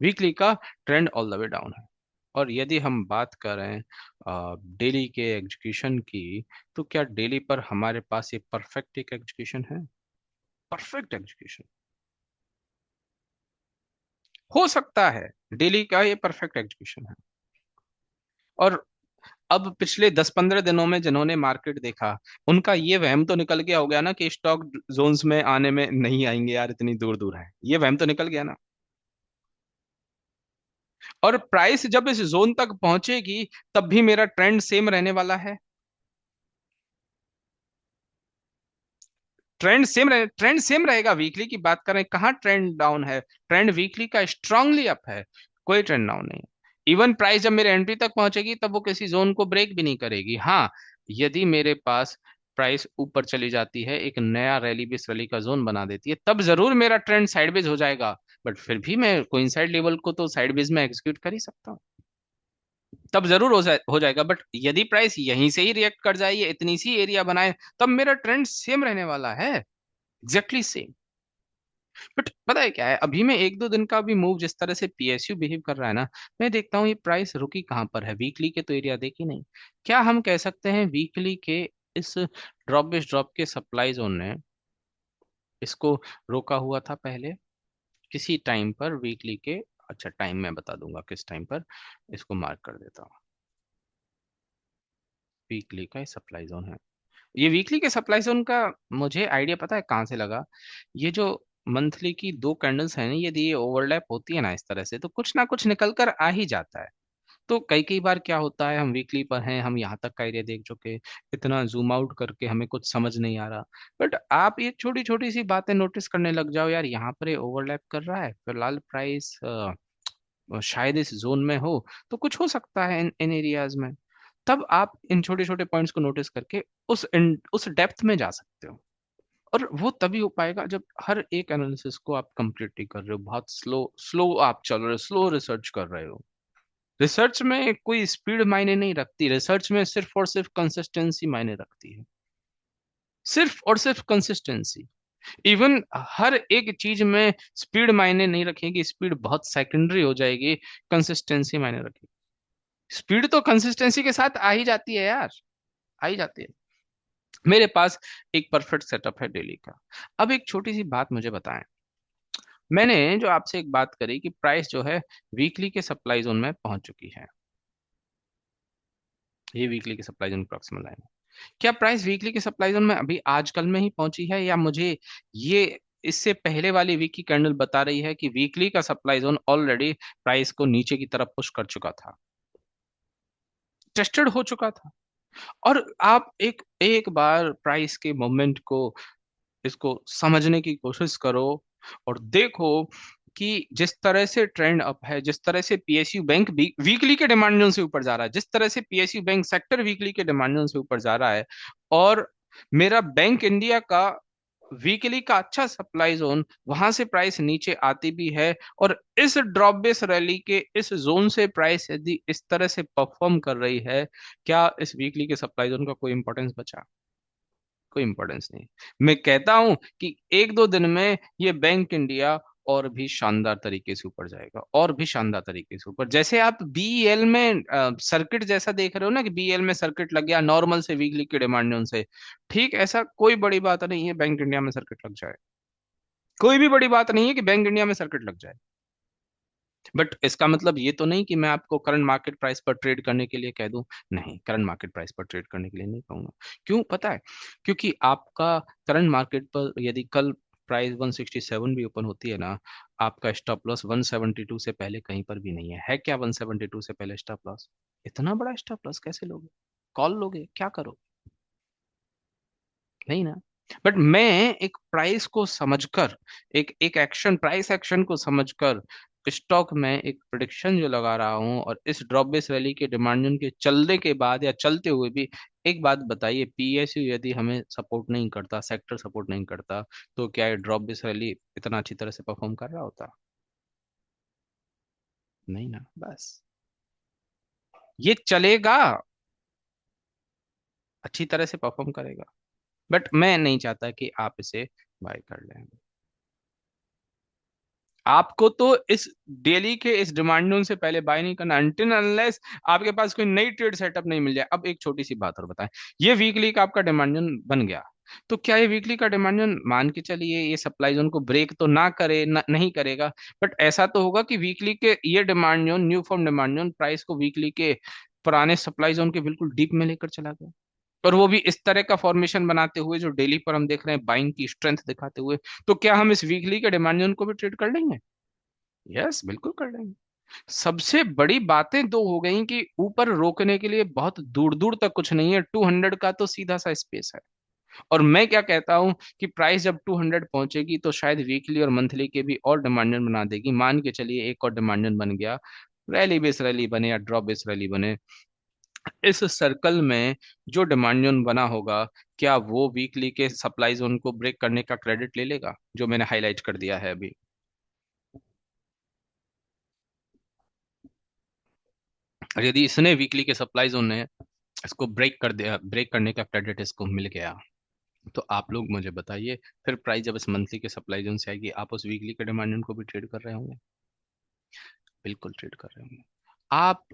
S1: वीकली का trend all the way down है। और यदि हम बात करें डेली के एग्जीक्यूशन की, तो क्या डेली पर हमारे पास ये परफेक्ट एक एग्जीक्यूशन है? परफेक्ट एग्जीक्यूशन हो सकता है, डेली का ये परफेक्ट एग्जीक्यूशन है। और अब पिछले 10-15 दिनों में जिन्होंने मार्केट देखा, उनका ये वहम तो निकल गया हो गया ना कि स्टॉक जोन्स में आने में नहीं आएंगे यार, इतनी दूर दूर है, ये वहम तो निकल गया ना। और प्राइस जब इस जोन तक पहुंचेगी, तब भी मेरा ट्रेंड सेम रहने वाला है। ट्रेंड सेम रहेगा। वीकली की बात करें, कहाँ ट्रेंड डाउन है? ट्रेंड वीकली का स्ट्रांगली अप है, कोई ट्रेंड डाउन नहीं है। इवन प्राइस जब मेरे एंट्री तक पहुंचेगी, तब वो किसी जोन को ब्रेक भी नहीं करेगी। हाँ, यदि मेरे पास प्राइस ऊपर चली जाती है, एक नया रैली बेस रैली का जोन बना देती है, तब जरूर मेरा ट्रेंड साइडवेज हो जाएगा। बट फिर भी मैं कोइंसाइड लेवल को तो साइडवेज में एग्जीक्यूट कर ही सकता हूँ, तब जरूर हो जाएगा। बट यदि प्राइस यहीं से ही रिएक्ट कर जाए, ये इतनी सी एरिया बनाए, तब मेरा ट्रेंड सेम रहने वाला है, एग्जैक्टली सेम। बट पता है क्या है, अभी मैं 1-2 दिन का भी मूव जिस तरह से पीएसयू बिहेव कर रहा है ना, मैं देखता हूँ ये प्राइस रुकी कहाँ पर है। वीकली के तो एरिया देखी नहीं। क्या हम कह सकते हैं वीकली के इस ड्रॉप बेस ड्रॉप के सप्लाई जोन ने इसको रोका हुआ था पहले किसी टाइम पर वीकली के? अच्छा, टाइम मैं बता दूंगा किस टाइम पर, इसको मार्क कर देता हूँ। वीकली का सप्लाई जोन है, ये वीकली के सप्लाई जोन का मुझे आइडिया पता है कहाँ से लगा। ये जो मंथली की दो कैंडल्स हैं ना, यदि ये ओवरलैप होती है ना इस तरह से, तो कुछ ना कुछ निकल कर आ ही जाता है। तो कई कई बार क्या होता है, हम वीकली पर हैं, हम यहाँ तक का एरिया देख चुके, इतना जूम आउट करके हमें कुछ समझ नहीं आ रहा। बट आप ये छोटी छोटी सी बातें नोटिस करने लग जाओ, यार यहाँ पर ये ओवरलैप कर रहा है, फिलहाल प्राइस शायद इस जोन में हो, तो कुछ हो सकता है इन एरियाज में। तब आप इन छोटे छोटे पॉइंट्स को नोटिस करके उस डेप्थ में जा सकते हो। और वो तभी हो पाएगा जब हर एक एनालिसिस को आप कंप्लीटली कर रहे हो, बहुत स्लो स्लो आप चल रहे हो, स्लो रिसर्च कर रहे हो। रिसर्च में कोई स्पीड मायने नहीं रखती, रिसर्च में सिर्फ और सिर्फ कंसिस्टेंसी मायने रखती है, सिर्फ और सिर्फ कंसिस्टेंसी। इवन हर एक चीज में स्पीड मायने नहीं रखेगी, स्पीड बहुत सेकेंडरी हो जाएगी, कंसिस्टेंसी मायने रखेगी। स्पीड तो कंसिस्टेंसी के साथ आ ही जाती है यार, आ ही जाती है। मेरे पास एक परफेक्ट सेटअप है डेली का। अब एक छोटी सी बात मुझे बताएं, मैंने जो आपसे एक बात करी कि प्राइस जो है वीकली के सप्लाई जोन में पहुंच चुकी है, ये वीकली के सप्लाई जोन प्रॉक्सिमल लाइन है। क्या प्राइस वीकली के सप्लाई जोन में अभी आजकल में ही पहुंची है, या मुझे ये इससे पहले वाली वीक की कैंडल बता रही है कि वीकली का सप्लाई जोन ऑलरेडी प्राइस को नीचे की तरफ पुश कर चुका था, टेस्टेड हो चुका था? और आप एक एक बार प्राइस के मोमेंट को, इसको समझने की कोशिश करो और देखो कि जिस तरह से ट्रेंड अप है, जिस तरह से पीएसयू बैंक वीकली के डिमांड जोन से ऊपर जा रहा है, जिस तरह से पीएसयू बैंक सेक्टर वीकली के डिमांड जोन से ऊपर जा रहा है, और मेरा बैंक इंडिया का वीकली का अच्छा सप्लाई जोन, वहां से प्राइस नीचे आती भी है। और इस ड्रॉप बेस रैली के इस जोन से प्राइस यदि इस तरह से परफॉर्म कर रही है, क्या इस वीकली के सप्लाई जोन का कोई इंपॉर्टेंस बचा? कोई इंपॉर्टेंस नहीं। मैं कहता हूं कि 1-2 दिन में ये बैंक इंडिया और भी शानदार तरीके से ऊपर जाएगा, और भी शानदार तरीके से ऊपर। जैसे आप बीईएल में सर्किट जैसा देख रहे हो ना, कि बीईएल में सर्किट लग गया नॉर्मल से वीकली के डिमांड से, ठीक ऐसा कोई बड़ी बात नहीं है बैंक इंडिया में सर्किट लग जाए। कोई भी बड़ी बात नहीं है कि बैंक इंडिया में सर्किट लग जाए। बट इसका मतलब ये तो नहीं कि मैं आपको करंट मार्केट प्राइस पर ट्रेड करने के लिए कह दूं। नहीं, करंट मार्केट प्राइस पर ट्रेड करने के लिए नहीं कहूंगा। क्यों पता है? क्योंकि आपका करंट मार्केट पर यदि कल प्राइस 167 भी ओपन होती है ना, आपका स्टॉप लॉस 172 से पहले कहीं पर भी नहीं है क्या? 172 से पहले स्टॉप लॉस? इतना बड़ा स्टॉप लॉस कैसे लोगे? कॉल लोगे? क्या करो? नहीं ना। बट मैं एक प्राइस को समझकर, एक एक एक्शन, प्राइस एक्शन को समझकर स्टॉक में एक प्रिडिक्शन जो लगा रहा हूं, और इस ड्रॉप बेस रैली के डिमांड जोन के चलने के बाद या चलते हुए भी, एक बात बताइए, पीएसयू यदि हमें सपोर्ट नहीं करता, सेक्टर सपोर्ट नहीं करता, तो क्या ये ड्रॉप बेस रैली इतना अच्छी तरह से परफॉर्म कर रहा होता? नहीं ना। बस ये चलेगा, अच्छी तरह से परफॉर्म करेगा, बट मैं नहीं चाहता कि आप इसे बाय कर लें। आपको तो इस डेली के इस डिमांड जोन से पहले बाय नहीं करना, अनटिल अनलेस आपके पास कोई नई ट्रेड सेटअप नहीं मिल जाए। अब एक छोटी सी बात और बताएं, ये वीकली का आपका डिमांड जोन बन गया, तो क्या ये वीकली का डिमांड जोन, मान के चलिए ये सप्लाई जोन को ब्रेक तो ना करे, नहीं करेगा, बट ऐसा तो होगा कि वीकली के ये demand zone, new form demand zone, price को वीकली के पुराने सप्लाई जोन के बिल्कुल डीप में लेकर चला गया, और वो भी इस तरह का फॉर्मेशन बनाते हुए जो डेली पर हम देख रहे हैं, बाइंग की स्ट्रेंथ दिखाते हुए। तो क्या हम इस वीकली के डिमांड जोन को भी ट्रेड कर लेंगे? यस, बिल्कुल कर लेंगे। सबसे बड़ी बातें दो हो गई कि ऊपर रोकने के लिए बहुत दूर दूर तक कुछ नहीं है, 200 का तो सीधा सा स्पेस है। और मैं क्या कहता हूं कि प्राइस जब 200 पहुंचेगी तो शायद वीकली और मंथली के भी और डिमांडन बना देगी। मान के चलिए एक और डिमांडन बन गया, रैली बेस रैली बने या ड्रॉप बेस रैली बने, इस सर्कल में जो डिमांड बना होगा, क्या वो वीकली के सप्लाई जोन को ब्रेक करने का क्रेडिट ले लेगा, जो मैंने हाईलाइट कर दिया है अभी? और यदि इसने वीकली के सप्लाई जोन ने इसको ब्रेक कर दिया, ब्रेक करने का क्रेडिट इसको मिल गया, तो आप लोग मुझे बताइए, फिर प्राइस जब इस मंथली के सप्लाई जोन से आएगी, आप उस वीकली के डिमांड को भी ट्रेड कर रहे होंगे? बिल्कुल ट्रेड कर रहे होंगे। आप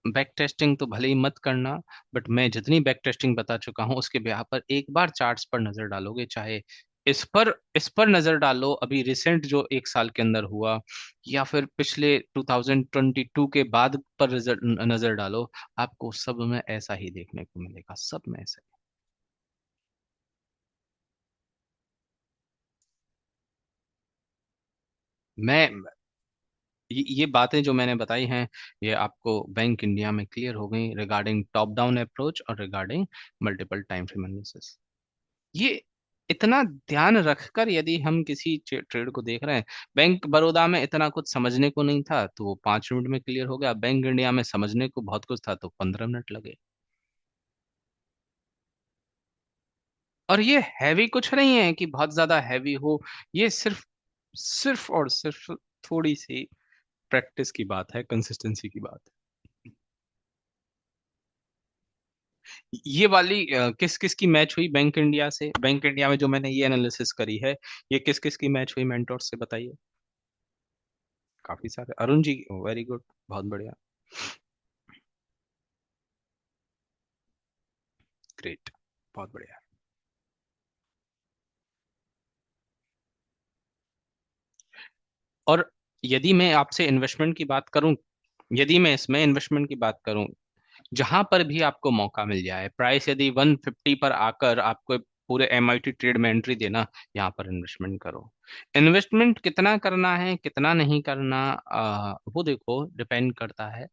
S1: बैक टेस्टिंग तो भले ही मत करना, बट मैं जितनी बैक टेस्टिंग बता चुका हूं उसके ब्याह पर एक बार चार्ट्स पर नजर डालोगे, चाहे इस पर नजर डालो, अभी रिसेंट जो एक साल के अंदर हुआ, या फिर पिछले 2022 के बाद पर नजर डालो, आपको सब में ऐसा ही देखने को मिलेगा, सब में ऐसा ही। ये बातें जो मैंने बताई हैं, ये आपको बैंक इंडिया में क्लियर हो गई रिगार्डिंग टॉप डाउन अप्रोच और regarding multiple time frame analysis. ये इतना ध्यान रखकर यदि हम किसी ट्रेड को देख रहे हैं, बैंक बड़ौदा में इतना कुछ समझने को नहीं था तो वो 5 मिनट में क्लियर हो गया, बैंक इंडिया में समझने को बहुत कुछ था तो 15 मिनट लगे। और ये हैवी कुछ नहीं है कि बहुत ज्यादा हैवी हो, ये सिर्फ सिर्फ और सिर्फ थोड़ी सी प्रैक्टिस की बात है, कंसिस्टेंसी की बात है। ये वाली किस किस की मैच हुई बैंक इंडिया से? बैंक इंडिया में जो मैंने ये एनालिसिस करी है, ये किस किस की मैच हुई मेंटोर से बताइए? काफी सारे। अरुण जी, वेरी गुड, बहुत बढ़िया, ग्रेट, बहुत बढ़िया। और यदि मैं आपसे इन्वेस्टमेंट की बात करूं, यदि मैं इसमें इन्वेस्टमेंट की बात करूं, जहां पर भी आपको मौका मिल जाए, प्राइस यदि 150 पर आकर आपको पूरे एमआईटी ट्रेड में एंट्री देना, यहाँ पर इन्वेस्टमेंट करो। इन्वेस्टमेंट कितना करना है, कितना नहीं करना, वो देखो डिपेंड करता है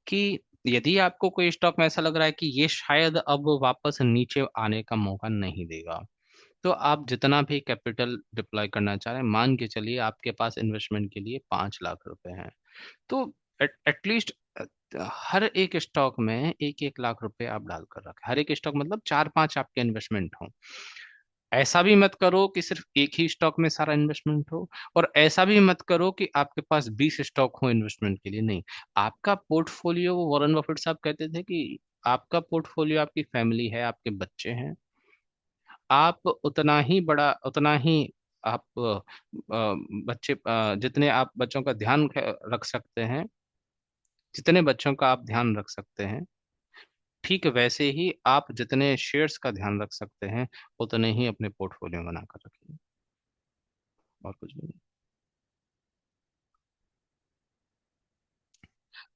S1: कि यदि आपको कोई स्टॉक में ऐसा लग रहा है कि ये शायद अब वापस नीचे आने का मौका नहीं देगा, तो आप जितना भी कैपिटल डिप्लॉय करना चाह रहे हैं, मान के चलिए आपके पास इन्वेस्टमेंट के लिए 5 लाख रुपए हैं, तो एटलीस्ट हर एक स्टॉक में 1-1 लाख रुपए आप डालकर रखें। हर एक स्टॉक मतलब 4-5 आपके इन्वेस्टमेंट हो। ऐसा भी मत करो कि सिर्फ एक ही स्टॉक में सारा इन्वेस्टमेंट हो, और ऐसा भी मत करो कि आपके पास 20 स्टॉक हो इन्वेस्टमेंट के लिए। नहीं, आपका पोर्टफोलियो, वो वॉरेन बफेट साहब कहते थे कि आपका पोर्टफोलियो आपकी फैमिली है, आपके बच्चे हैं। आप उतना ही बड़ा, उतना ही आप बच्चे, जितने आप बच्चों का ध्यान रख सकते हैं, जितने बच्चों का आप ध्यान रख सकते हैं, ठीक वैसे ही आप जितने शेयर्स का ध्यान रख सकते हैं, उतने ही अपने पोर्टफोलियो बनाकर रखिए, और कुछ भी नहीं।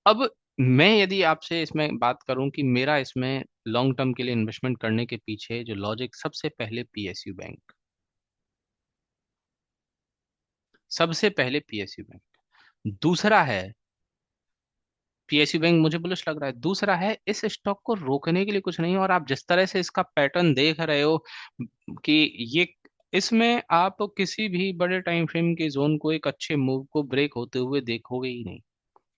S1: अब मैं यदि आपसे इसमें बात करूं कि मेरा इसमें लॉन्ग टर्म के लिए इन्वेस्टमेंट करने के पीछे जो लॉजिक, सबसे पहले पीएसयू बैंक। सबसे पहले पीएसयू बैंक। दूसरा है, पीएसयू बैंक मुझे बुलिश लग रहा है। दूसरा है, इस स्टॉक को रोकने के लिए कुछ नहीं है, और आप जिस तरह से इसका पैटर्न देख रहे हो कि ये, इसमें आप किसी भी बड़े टाइम फ्रेम के जोन को, एक अच्छे मूव को ब्रेक होते हुए देखोगे ही नहीं।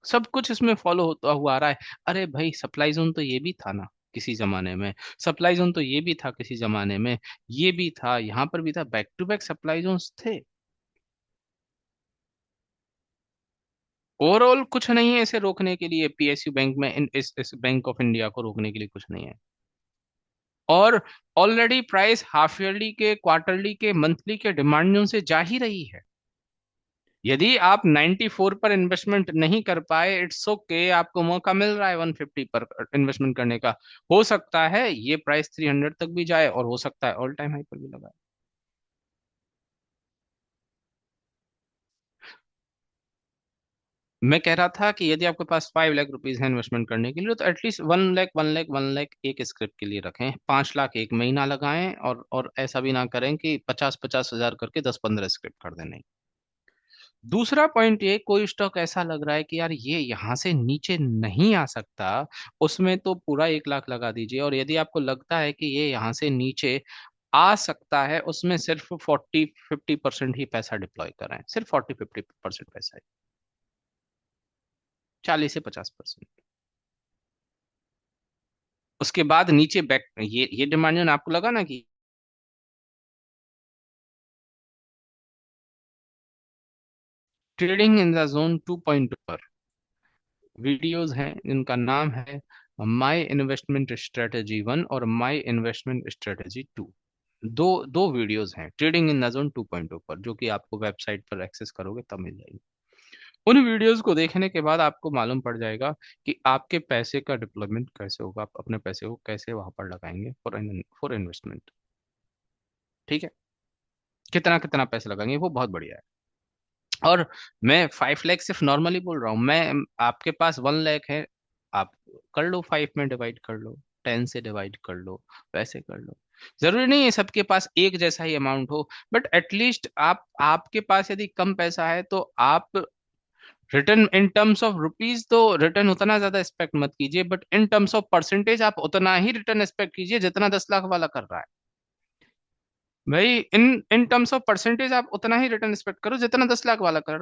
S1: सब कुछ इसमें फॉलो होता हुआ आ रहा है। अरे भाई, सप्लाई जोन तो ये भी था ना किसी जमाने में, सप्लाई जोन तो ये भी था किसी जमाने में, ये भी था, यहाँ पर भी था, back to back supply zones थे। ओवरऑल कुछ नहीं है इसे रोकने के लिए, पीएसयू बैंक में, इस बैंक ऑफ इंडिया को रोकने के लिए कुछ नहीं है। और ऑलरेडी प्राइस हाफ ईयरली के, क्वार्टरली के, मंथली के डिमांड जोन से जा ही रही है। यदि आप 94 पर इन्वेस्टमेंट नहीं कर पाए, इट्स ओके, आपको मौका मिल रहा है 150 पर इन्वेस्टमेंट करने का। हो सकता है ये प्राइस 300 तक भी जाए, और हो सकता है ऑल टाइम हाई पर भी लगाए। मैं कह रहा था कि यदि आपके पास 5 लाख रुपीज है इन्वेस्टमेंट करने के लिए, तो एटलीस्ट 1 लाख, 1 लाख, 1 लाख एक स्क्रिप्ट के लिए रखें, 5 लाख एक महीना लगाएं, और ऐसा भी ना करें कि 50-50 हजार करके 10-15 स्क्रिप्ट कर दें, नहीं। दूसरा पॉइंट ये, कोई स्टॉक ऐसा लग रहा है कि यार ये यहाँ से नीचे नहीं आ सकता, उसमें तो पूरा 1 लाख लगा दीजिए। और यदि आपको लगता है कि ये यहाँ से नीचे आ सकता है, उसमें सिर्फ 40-50% ही पैसा डिप्लॉय करें, सिर्फ 40-50% पैसा ही, 40 से 50%। उसके बाद नीचे बैक, ये डिमांड जो आपको लगा ना कि ट्रेडिंग इन द जोन 2.0 पर वीडियोस हैं जिनका नाम है माय इन्वेस्टमेंट स्ट्रेटजी 1 और माय इन्वेस्टमेंट स्ट्रेटजी 2। दो दो वीडियोस हैं ट्रेडिंग इन द जोन 2.0 पर, जो कि आपको वेबसाइट पर एक्सेस करोगे तब मिल जाएगी। उन वीडियोस को देखने के बाद आपको मालूम पड़ जाएगा कि आपके पैसे का डिप्लॉयमेंट कैसे होगा, आप अपने पैसे को कैसे वहां पर लगाएंगे फॉर इन्वेस्टमेंट। ठीक है, कितना कितना पैसे लगाएंगे वो बहुत बढ़िया है। और मैं 5 लाख सिर्फ नॉर्मली बोल रहा हूँ, मैं, आपके पास 1 लाख है, आप कर लो, 5 में डिवाइड कर लो, 10 से डिवाइड कर लो, वैसे कर लो। जरूरी नहीं है सबके पास एक जैसा ही अमाउंट हो, बट एटलीस्ट आपके पास यदि कम पैसा है तो आप return in terms of rupees तो रिटर्न उतना ज्यादा एक्सपेक्ट मत कीजिए, but in terms of percentage आप उतना ही रिटर्न एक्सपेक्ट कीजिए जितना 10 लाख वाला कर रहा है। भाई, इन इन टर्म्स ऑफ परसेंटेज आप उतना ही रिटर्न एक्सपेक्ट करो जितना 10 लाख वाला कर रहा है।